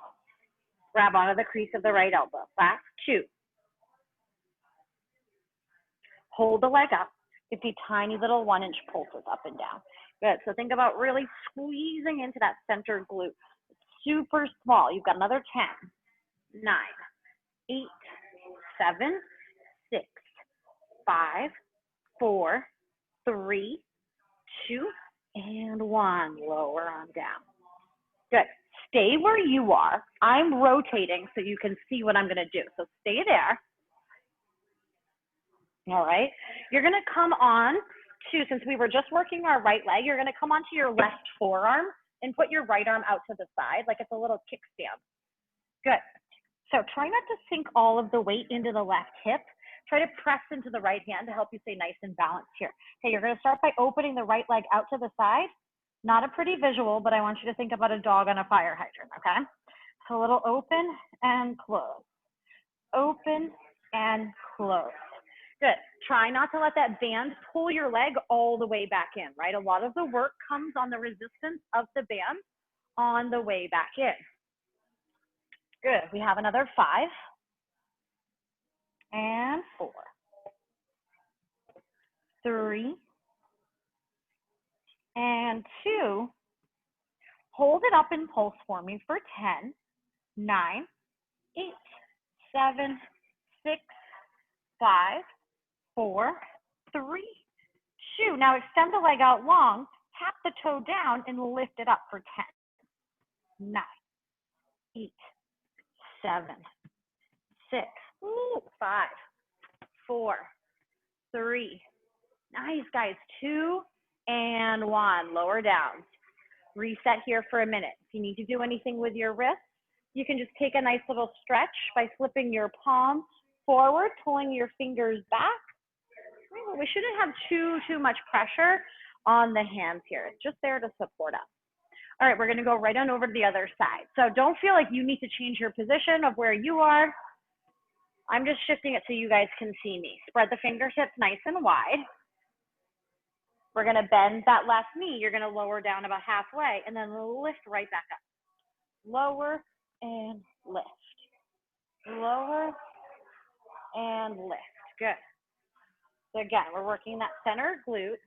Grab onto the crease of the right elbow. Last 2. Hold the leg up. 50 tiny little 1-inch pulses up and down. Good. So think about really squeezing into that center glute. Super small. You've got another 10, 9, 8, 7, 6, 5, 4, 3, 2, and 1. Lower on down. Good. Stay where you are. I'm rotating so you can see what I'm going to do. So stay there. All right. You're going to come on to, since we were just working our right leg, you're going to come onto your left forearm and put your right arm out to the side like it's a little kickstand. Good. So try not to sink all of the weight into the left hip. Try to press into the right hand to help you stay nice and balanced here. Okay, you're gonna start by opening the right leg out to the side. Not a pretty visual, but I want you to think about a dog on a fire hydrant, okay? So a little open and close. Open and close. Good. Try not to let that band pull your leg all the way back in, right? A lot of the work comes on the resistance of the band on the way back in. Good. We have another 5 and 4, 3 and 2. Hold it up in pulse for me for 10, 9, 8, 7, 6, 5, 4, 3, 2. Now extend the leg out long, tap the toe down and lift it up for 10, 9, 8, 7, 6, ooh, 5, 4, 3. Nice, guys. 2 and 1. Lower down. Reset here for a minute. If you need to do anything with your wrist, you can just take a nice little stretch by flipping your palm forward, pulling your fingers back. We shouldn't have too much pressure on the hands here. It's just there to support us. All right, we're going to go right on over to the other side. So don't feel like you need to change your position of where you are. I'm just shifting it so you guys can see me. Spread the fingertips nice and wide. We're going to bend that left knee. You're going to lower down about halfway and then lift right back up. Lower and lift. Lower and lift. Good. So again, we're working that center glute,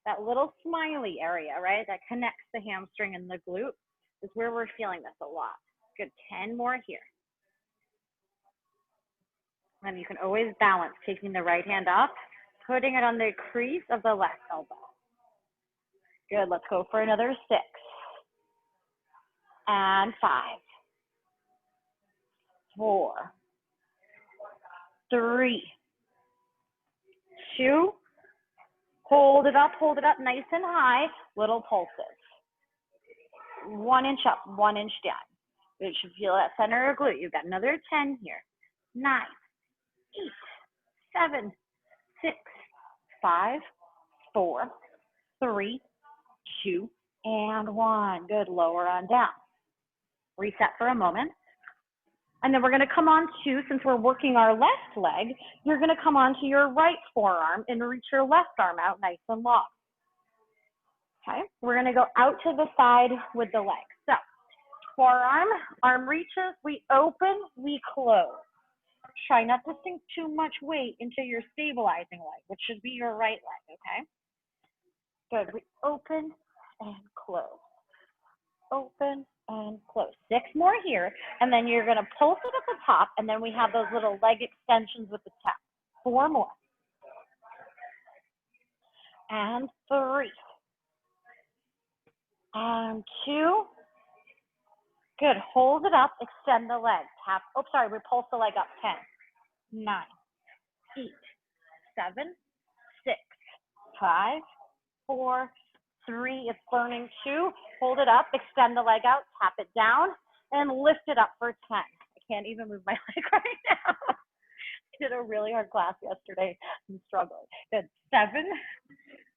that little smiley area, right? That connects the hamstring and the glute is where we're feeling this a lot. Good, 10 more here. And you can always balance, taking the right hand up, putting it on the crease of the left elbow. Good, let's go for another 6. And 5, 4, 3, 2, hold it up nice and high, little pulses. 1 inch up, 1 inch down. You should feel that center of glute. You've got another 10 here. 9, 8, 7, 6, 5, 4, 3, 2, and 1. Good, lower on down. Reset for a moment. And then we're going to come on to, since we're working our left leg, you're going to come on to your right forearm and reach your left arm out nice and long. Okay, we're going to go out to the side with the leg. So forearm, arm reaches, we open, we close. Try not to sink too much weight into your stabilizing leg, which should be your right leg, okay? Good, we open and close. Open and close. 6 more here, and then you're going to pulse it at the top, and then we have those little leg extensions with the tap. 4 more. And 3. And 2. Good. Hold it up, extend the leg. Tap. Oh, sorry, we pulse the leg up. 10, 9, 8, 7, 6, 5, 4, 3, it's burning. 2, hold it up, extend the leg out, tap it down, and lift it up for 10. I can't even move my leg right now. I did a really hard class yesterday. I'm struggling. Good. 7,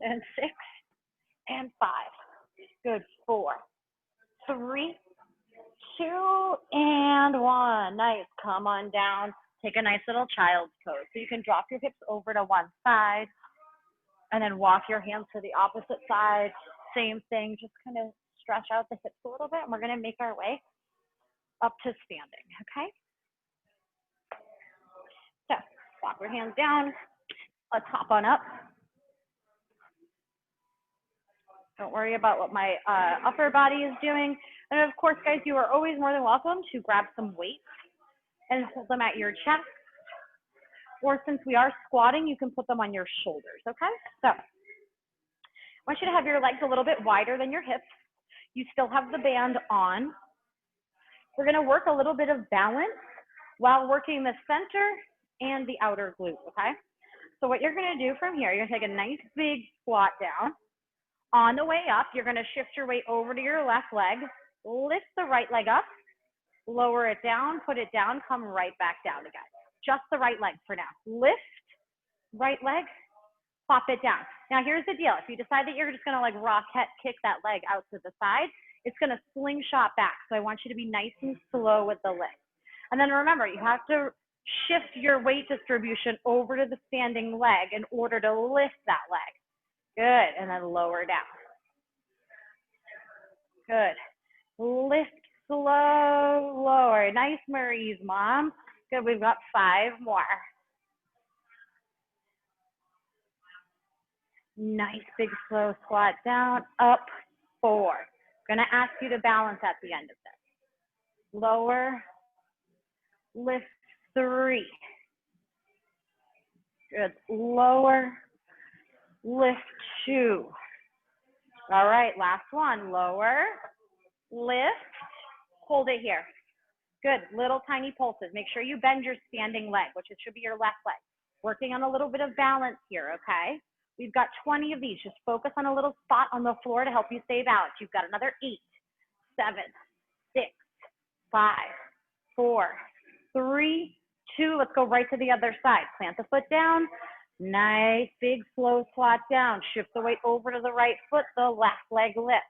and 6, and 5. Good. 4, 3, 2, and 1. Nice. Come on down. Take a nice little child's pose. So you can drop your hips over to one side, and then walk your hands to the opposite side. Same thing, just kind of stretch out the hips a little bit, and we're gonna make our way up to standing, okay? So, walk your hands down. Let's hop on up. Don't worry about what my upper body is doing. And of course, guys, you are always more than welcome to grab some weights and hold them at your chest. Or since we are squatting, you can put them on your shoulders, okay? So I want you to have your legs a little bit wider than your hips. You still have the band on. We're gonna work a little bit of balance while working the center and the outer glute, okay? So what you're gonna do from here, you're gonna take a nice big squat down. On the way up, you're gonna shift your weight over to your left leg, lift the right leg up, lower it down, put it down, come right back down again. Just the right leg for now. Lift, right leg, pop it down. Now here's the deal. If you decide that you're just gonna like rock kick that leg out to the side, it's gonna slingshot back. So I want you to be nice and slow with the lift. And then remember, you have to shift your weight distribution over to the standing leg in order to lift that leg. Good, and then lower down. Good. Lift, slow, lower. Nice, Marie's mom. Good, we've got 5 more. Nice, big, slow squat down, up, 4. Gonna ask you to balance at the end of this. Lower, lift, 3. Good, lower, lift, 2. All right, last one, lower, lift, hold it here. Good, little tiny pulses. Make sure you bend your standing leg, which it should be your left leg. Working on a little bit of balance here, okay? We've got 20 of these. Just focus on a little spot on the floor to help you stay balanced. You've got another 8, 7, 6, 5, 4, 3, 2. Let's go right to the other side. Plant the foot down. Nice, big, slow squat down. Shift the weight over to the right foot. The left leg lifts.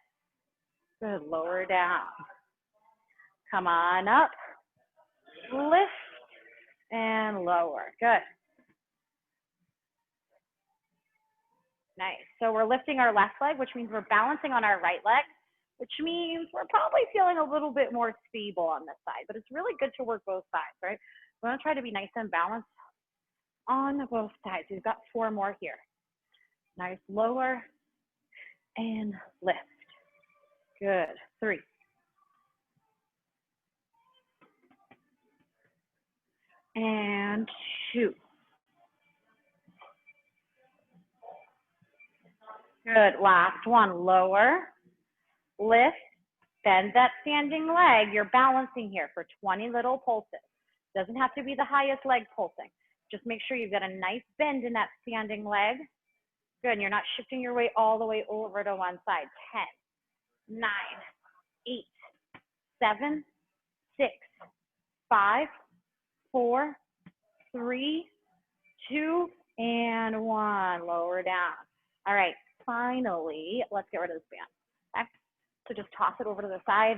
Good, lower down. Come on up. Lift and lower. Good. Nice. So we're lifting our left leg, which means we're balancing on our right leg, which means we're probably feeling a little bit more stable on this side, but it's really good to work both sides, right? We want to try to be nice and balanced on both sides. We've got 4 more here. Nice, lower and lift. Good. 3. And 2. Good. Last one. Lower, lift, bend that standing leg. You're balancing here for 20 little pulses. Doesn't have to be the highest leg pulsing. Just make sure you've got a nice bend in that standing leg. Good. And you're not shifting your weight all the way over to one side. 10, 9, 8, 7, 6, 5, 4, 3, 2, and 1. Lower down. All right. Finally, let's get rid of this band. Okay. So just toss it over to the side.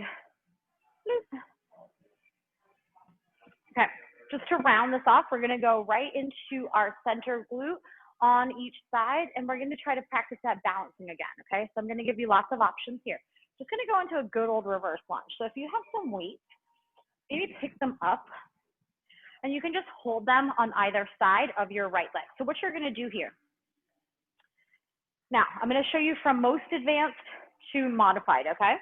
Okay. Just to round this off, we're going to go right into our center glute on each side, and we're going to try to practice that balancing again. Okay. So I'm going to give you lots of options here. Just going to go into a good old reverse lunge. So if you have some weights, maybe pick them up, and you can just hold them on either side of your right leg. So what you're going to do here. Now, I'm going to show you from most advanced to modified, okay?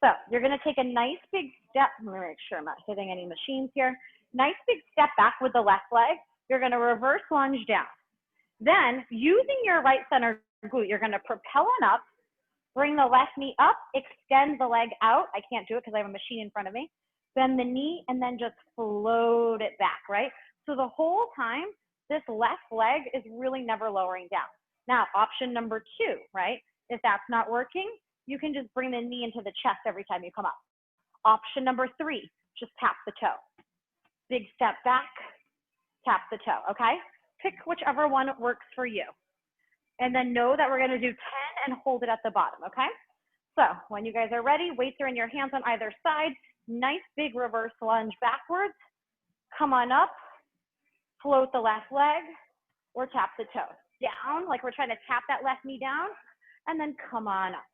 So you're going to take a nice big step. Let me make sure I'm not hitting any machines here. Nice big step back with the left leg. You're going to reverse lunge down. Then, using your right center glute, you're going to propel on up, bring the left knee up, extend the leg out. I can't do it because I have a machine in front of me. Bend the knee and then just float it back, right? So the whole time, this left leg is really never lowering down. Now, option number 2, right? If that's not working, you can just bring the knee into the chest every time you come up. Option number 3, just tap the toe. Big step back, tap the toe, okay? Pick whichever one works for you. And then know that we're going to do 10 and hold it at the bottom, okay? So when you guys are ready, weights are in your hands on either side. Nice big reverse lunge backwards. Come on up, float the left leg, or tap the toe. Down, like we're trying to tap that left knee down, and then come on up.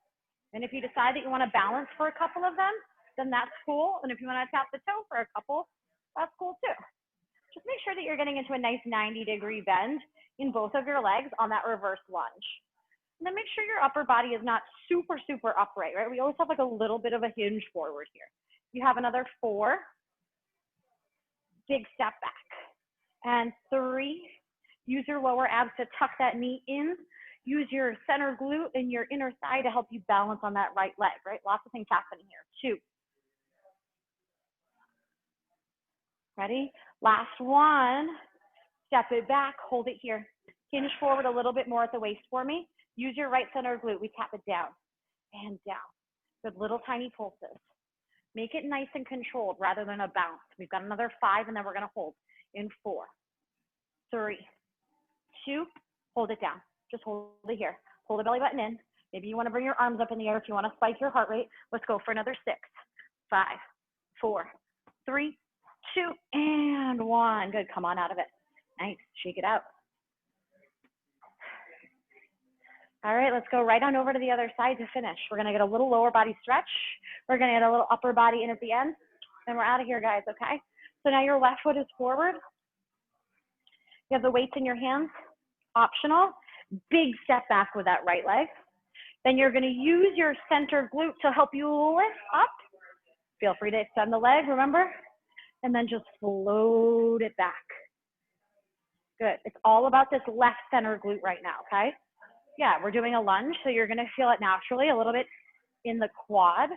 And if you decide that you want to balance for a couple of them, then that's cool. And if you want to tap the toe for a couple, that's cool too. Just make sure that you're getting into a nice 90-degree bend in both of your legs on that reverse lunge. And then make sure your upper body is not super, super upright, right? We always have like a little bit of a hinge forward here. You have another 4, big step back, and 3, use your lower abs to tuck that knee in. Use your center glute and your inner thigh to help you balance on that right leg, right? Lots of things happening here. 2. Ready? Last one. Step it back, hold it here. Hinge forward a little bit more at the waist for me. Use your right center glute. We tap it down and down. Good little tiny pulses. Make it nice and controlled rather than a bounce. We've got another 5, and then we're going to hold in 4, 3, 2, hold it down. Just hold it here. Hold the belly button in. Maybe you want to bring your arms up in the air if you want to spike your heart rate. Let's go for another 6, 5, 4, 3, 2, and 1. Good. Come on out of it. Nice. Shake it out. All right, let's go right on over to the other side to finish. We're going to get a little lower body stretch. We're going to get a little upper body in at the end. And we're out of here, guys, okay? So now your left foot is forward. You have the weights in your hands. Optional. Big step back with that right leg. Then you're going to use your center glute to help you lift up. Feel free to extend the leg, remember? And then just float it back. Good. It's all about this left center glute right now, okay? Yeah, we're doing a lunge, so you're going to feel it naturally a little bit in the quad.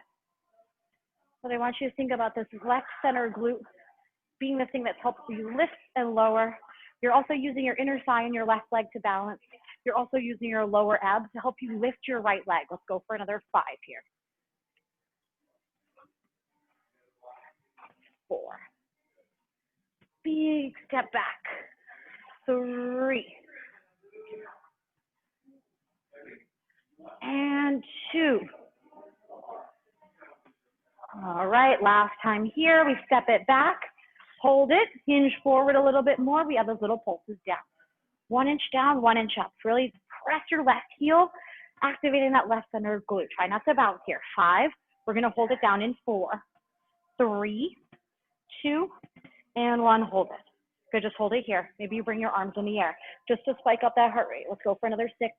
But I want you to think about this left center glute being the thing that's helping you lift and lower. You're also using your inner thigh and your left leg to balance. You're also using your lower abs to help you lift your right leg. Let's go for another 5 here. 4. Big step back. 3. And 2. All right, last time here, we step it back, hold it, hinge forward a little bit more. We have those little pulses down. 1 inch down, 1 inch up. Really press your left heel, activating that left center glute. Try not to bounce here. 5, we're gonna hold it down in 4, 3, 2, and 1, hold it. Good, just hold it here. Maybe you bring your arms in the air just to spike up that heart rate. Let's go for another 6,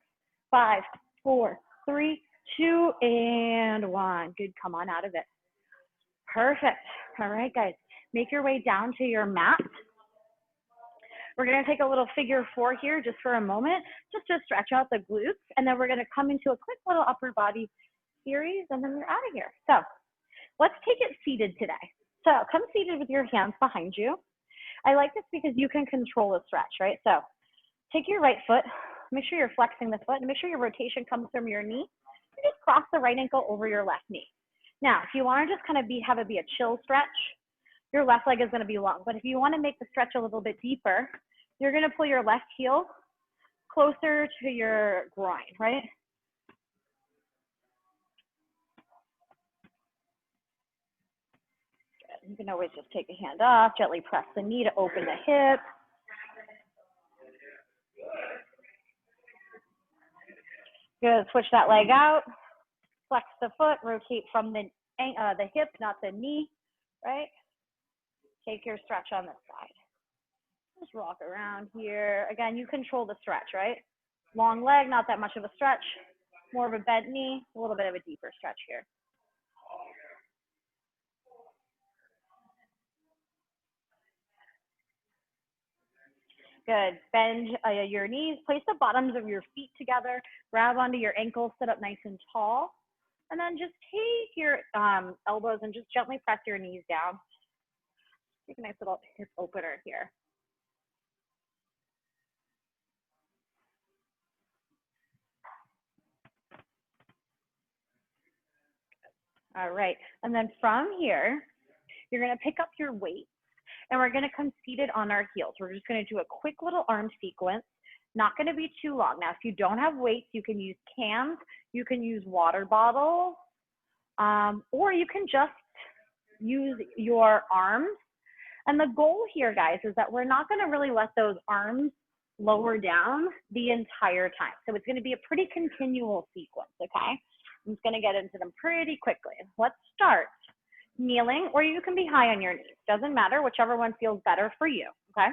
5, 4, 3, 2, and 1. Good, come on out of it. Perfect. All right, guys, make your way down to your mat. We're gonna take a little figure 4 here just for a moment, just to stretch out the glutes, and then we're gonna come into a quick little upper body series, and then we're out of here. So let's take it seated today. So come seated with your hands behind you. I like this because you can control the stretch, right? So take your right foot, make sure you're flexing the foot, and make sure your rotation comes from your knee. And just cross the right ankle over your left knee. Now, if you want to just kind of have it be a chill stretch, your left leg is going to be long. But if you want to make the stretch a little bit deeper, you're going to pull your left heel closer to your groin, right? You can always just take a hand off, gently press the knee to open the hip. Good, switch that leg out, flex the foot, rotate from the hip, not the knee, right? Take your stretch on this side. Just rock around here. Again, you control the stretch, right? Long leg, not that much of a stretch. More of a bent knee, a little bit of a deeper stretch here. Good. Bend your knees. Place the bottoms of your feet together. Grab onto your ankles. Sit up nice and tall. And then just take your elbows and just gently press your knees down. Take a nice little hip opener here. All right. And then from here, you're going to pick up your weight. And we're going to come seated on our heels. We're just going to do a quick little arm sequence. Not going to be too long. Now, if you don't have weights, you can use cans, you can use water bottles, or you can just use your arms. And the goal here, guys, is that we're not going to really let those arms lower down the entire time. So it's going to be a pretty continual sequence, okay? I'm just going to get into them pretty quickly. Let's start kneeling, or you can be high on your knees. Doesn't matter, whichever one feels better for you, okay?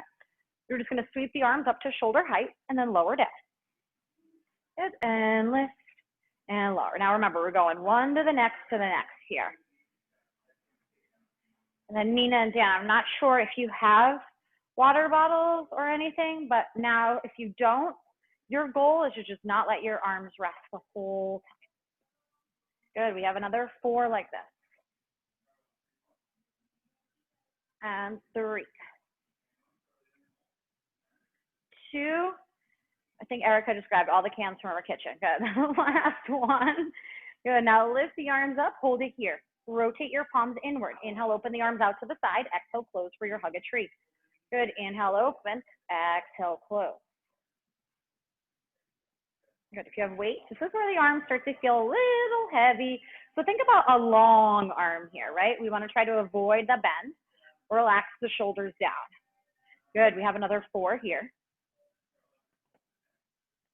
You're just going to sweep the arms up to shoulder height and then lower down. Good, and lift and lower. Now remember, we're going one to the next here. And then Nina and Dan, I'm not sure if you have water bottles or anything, but now if you don't, your goal is to just not let your arms rest the whole time. Good, we have another 4 like this. And 3, 2, I think Erica just grabbed all the cans from our kitchen. Good, last one. Good, now lift the arms up, hold it here. Rotate your palms inward. Inhale, open the arms out to the side. Exhale, close for your hug a tree. Good, inhale, open. Exhale, close. Good, if you have weight, this is where the arms start to feel a little heavy. So think about a long arm here, right? We want to try to avoid the bend. Relax the shoulders down. Good, we have another 4 here.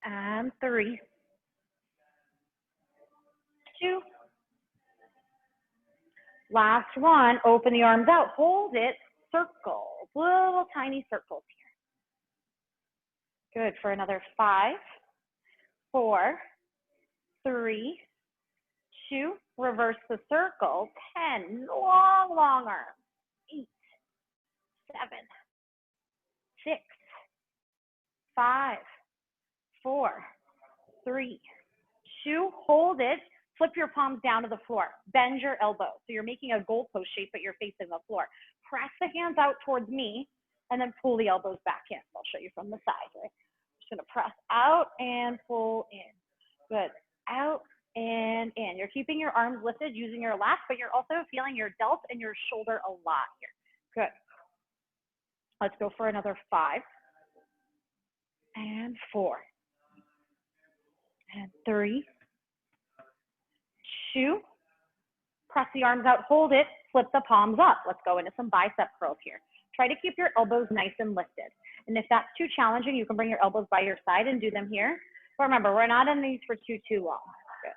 And 3, 2. Last one, open the arms out, hold it, circles, little tiny circles here. Good, for another 5, 4, 3, 2, reverse the circle, 10, long, long arms, 8, 7, 6, 5, 4, 3, 2, hold it, Flip your palms down to the floor. Bend your elbows. So you're making a goalpost shape, but you're facing the floor. Press the hands out towards me, and then pull the elbows back in. I'll show you from the side, right? Just gonna press out and pull in. Good. Out and in. You're keeping your arms lifted using your lats, but you're also feeling your delt and your shoulder a lot here. Good. Let's go for another 5 and 4 and 3, 2. Press the arms out, hold it, flip the palms up. Let's go into some bicep curls here. Try to keep your elbows nice and lifted. And if that's too challenging, you can bring your elbows by your side and do them here. But remember, we're not in these for too long. Good.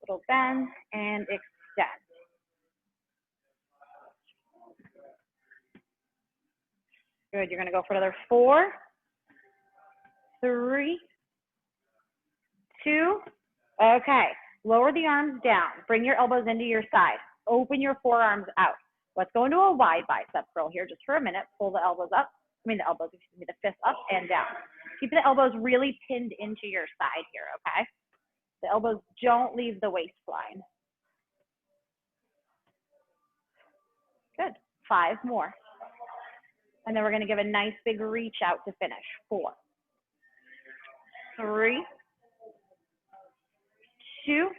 Little bend and extend. Good, you're gonna go for another 4, 3, 2. Okay, lower the arms down. Bring your elbows into your side. Open your forearms out. Let's go into a wide bicep curl here just for a minute. Pull the elbows up. The fists up and down. Keep the elbows really pinned into your side here, okay? The elbows don't leave the waistline. Good, 5 more. And then we're gonna give a nice big reach out to finish. 4, 3, 2.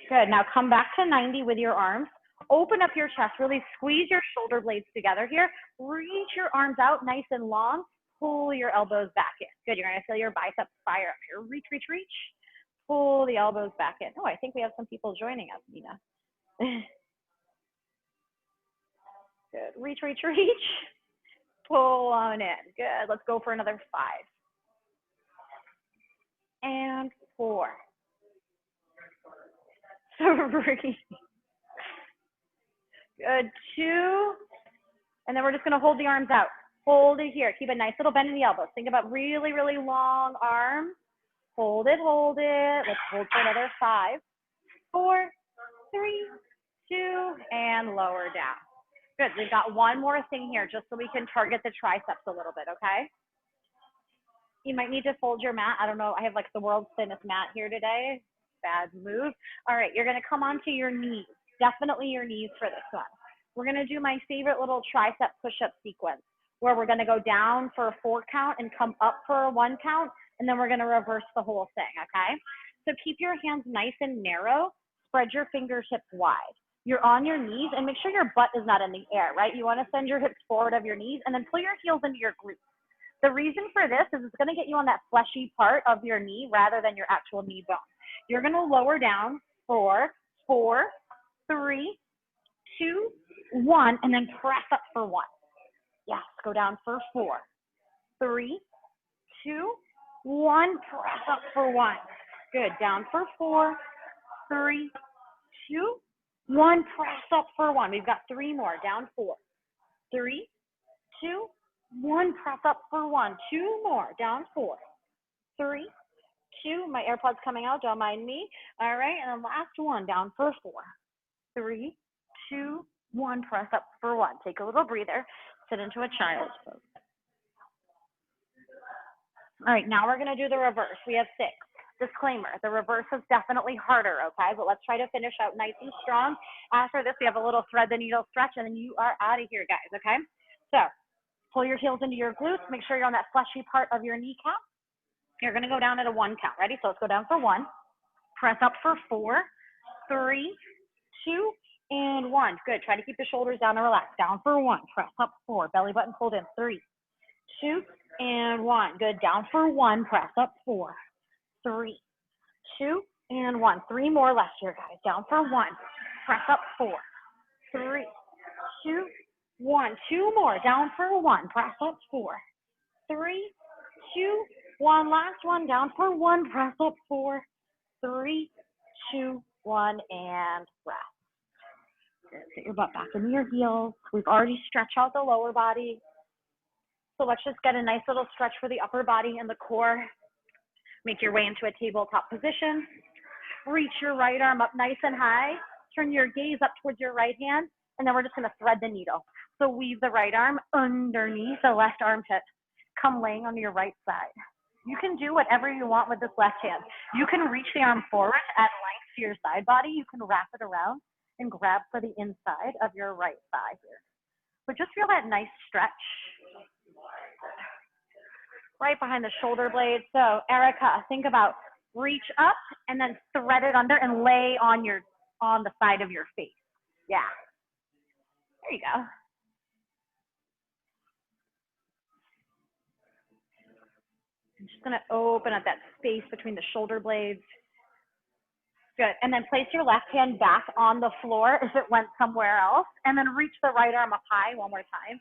Good, now come back to 90 with your arms. Open up your chest, really squeeze your shoulder blades together here. Reach your arms out nice and long. Pull your elbows back in. Good, you're gonna feel your biceps fire up here. Reach, reach, reach. Pull the elbows back in. Oh, I think we have some people joining us, Nina. Good, reach, reach, reach. Pull on in. Good, let's go for another 5 and 4, 3. Good, 2. And then we're just gonna hold the arms out. Hold it here. Keep a nice little bend in the elbows. Think about really, really long arms. Hold it, hold it. Let's hold for another 5, 4, 3, 2, and lower down. Good, we've got one more thing here just so we can target the triceps a little bit, okay? You might need to fold your mat. I don't know, I have like the world's thinnest mat here today. Bad move. All right, you're gonna come onto your knees. Definitely your knees for this one. We're gonna do my favorite little tricep push-up sequence where we're gonna go down for a 4 count and come up for a 1 count, and then we're gonna reverse the whole thing, okay? So keep your hands nice and narrow, spread your fingertips wide. You're on your knees, and make sure your butt is not in the air, right? You wanna send your hips forward of your knees, and then pull your heels into your glutes. The reason for this is it's gonna get you on that fleshy part of your knee rather than your actual knee bone. You're gonna lower down for 4, 3, 2, 1, and then press up for 1. Yes, go down for 4, 3, 2, 1, press up for 1. Good, down for 4, 3, 2, 1, press up for 1. We've got 3 more, down 4, 3, 2, 1, press up for 1. 2 more, down 4, 3, 2, my AirPods coming out, don't mind me. All right, and then last one, down for 4, 3, 2, 1, press up for 1. Take a little breather, sit into a child's pose. All right, now we're gonna do the reverse. We have 6. Disclaimer, the reverse is definitely harder, okay? But let's try to finish out nice and strong. After this, we have a little thread the needle stretch, and then you are out of here, guys, okay? So pull your heels into your glutes. Make sure you're on that fleshy part of your kneecap. You're gonna go down at a 1 count. Ready? So let's go down for 1. Press up for 4, 3, 2, and 1. Good. Try to keep the shoulders down and relax. Down for 1. Press up 4. Belly button pulled in. 3, 2, and 1. Good. Down for 1. Press up 4, 3, 2, and 1. 3 more left here, guys. Down for 1. Press up 4, 3, 2, 1. 2 more. Down for 1. Press up 4, 3, 2, 1. Last one. Down for 1. Press up 4, 3, 2, 1, and rest. Good. Get your butt back into your heels. We've already stretched out the lower body. So let's just get a nice little stretch for the upper body and the core. Make your way into a tabletop position. Reach your right arm up nice and high. Turn your gaze up towards your right hand, and then we're just gonna thread the needle. So weave the right arm underneath the left armpit. Come laying on your right side. You can do whatever you want with this left hand. You can reach the arm forward to add length to your side body. You can wrap it around and grab for the inside of your right thigh here. But just feel that nice stretch right behind the shoulder blade. So Erica, think about reach up and then thread it under and lay on the side of your face. Yeah. There you go. I'm just gonna open up that space between the shoulder blades. Good, and then place your left hand back on the floor if it went somewhere else, and then reach the right arm up high one more time,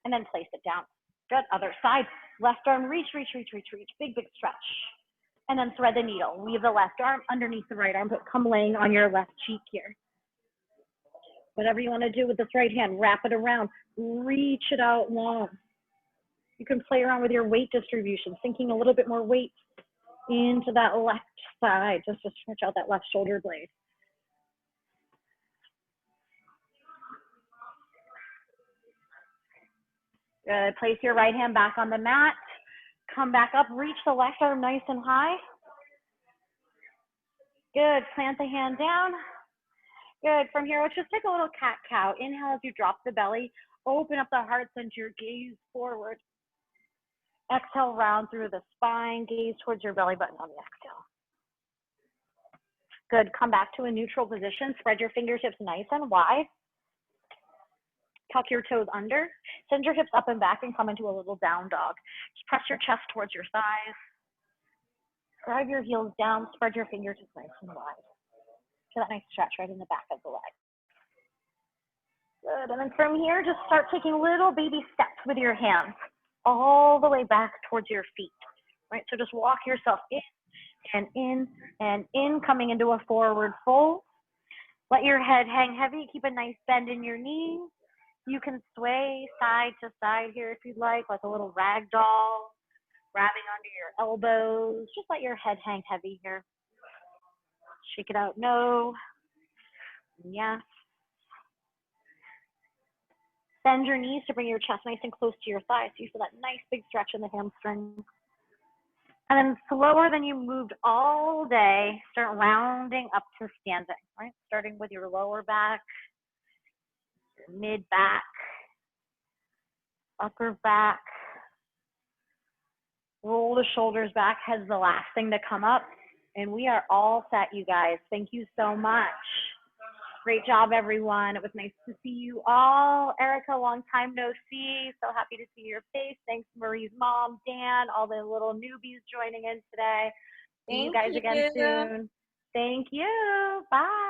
and then place it down. Good, other side. Left arm, reach, reach, reach, reach, reach. Big, big stretch. And then thread the needle. Leave the left arm underneath the right arm, but come laying on your left cheek here. Whatever you want to do with this right hand, wrap it around, reach it out long. You can play around with your weight distribution, sinking a little bit more weight into that left side, just to stretch out that left shoulder blade. Good, place your right hand back on the mat. Come back up, reach the left arm nice and high. Good, plant the hand down. Good, from here, let's just take a little cat-cow. Inhale as you drop the belly, open up the heart center, gaze forward. Exhale, round through the spine, gaze towards your belly button on the exhale. Good, come back to a neutral position, spread your fingertips nice and wide. Tuck your toes under, send your hips up and back and come into a little down dog. Just press your chest towards your thighs. Drive your heels down, spread your fingertips nice and wide. Feel that nice stretch right in the back of the leg. Good, and then from here, just start taking little baby steps with your hands all the way back towards your feet, right? So just walk yourself in and in and in, coming into a forward fold. Let your head hang heavy, keep a nice bend in your knees. You can sway side to side here if you'd like a little rag doll, grabbing onto your elbows. Just let your head hang heavy here. Shake it out, no, yes. Bend your knees to bring your chest nice and close to your thighs. So you feel that nice big stretch in the hamstrings. And then slower than you moved all day, start rounding up to standing, right? Starting with your lower back, your mid back, upper back. Roll the shoulders back, head's the last thing to come up. And we are all set, you guys. Thank you so much. Great job, everyone. It was nice to see you all. Erica, long time no see. So happy to see your face. Thanks, Marie's mom, Dan, all the little newbies joining in today. See you guys again soon. Thank you. Bye.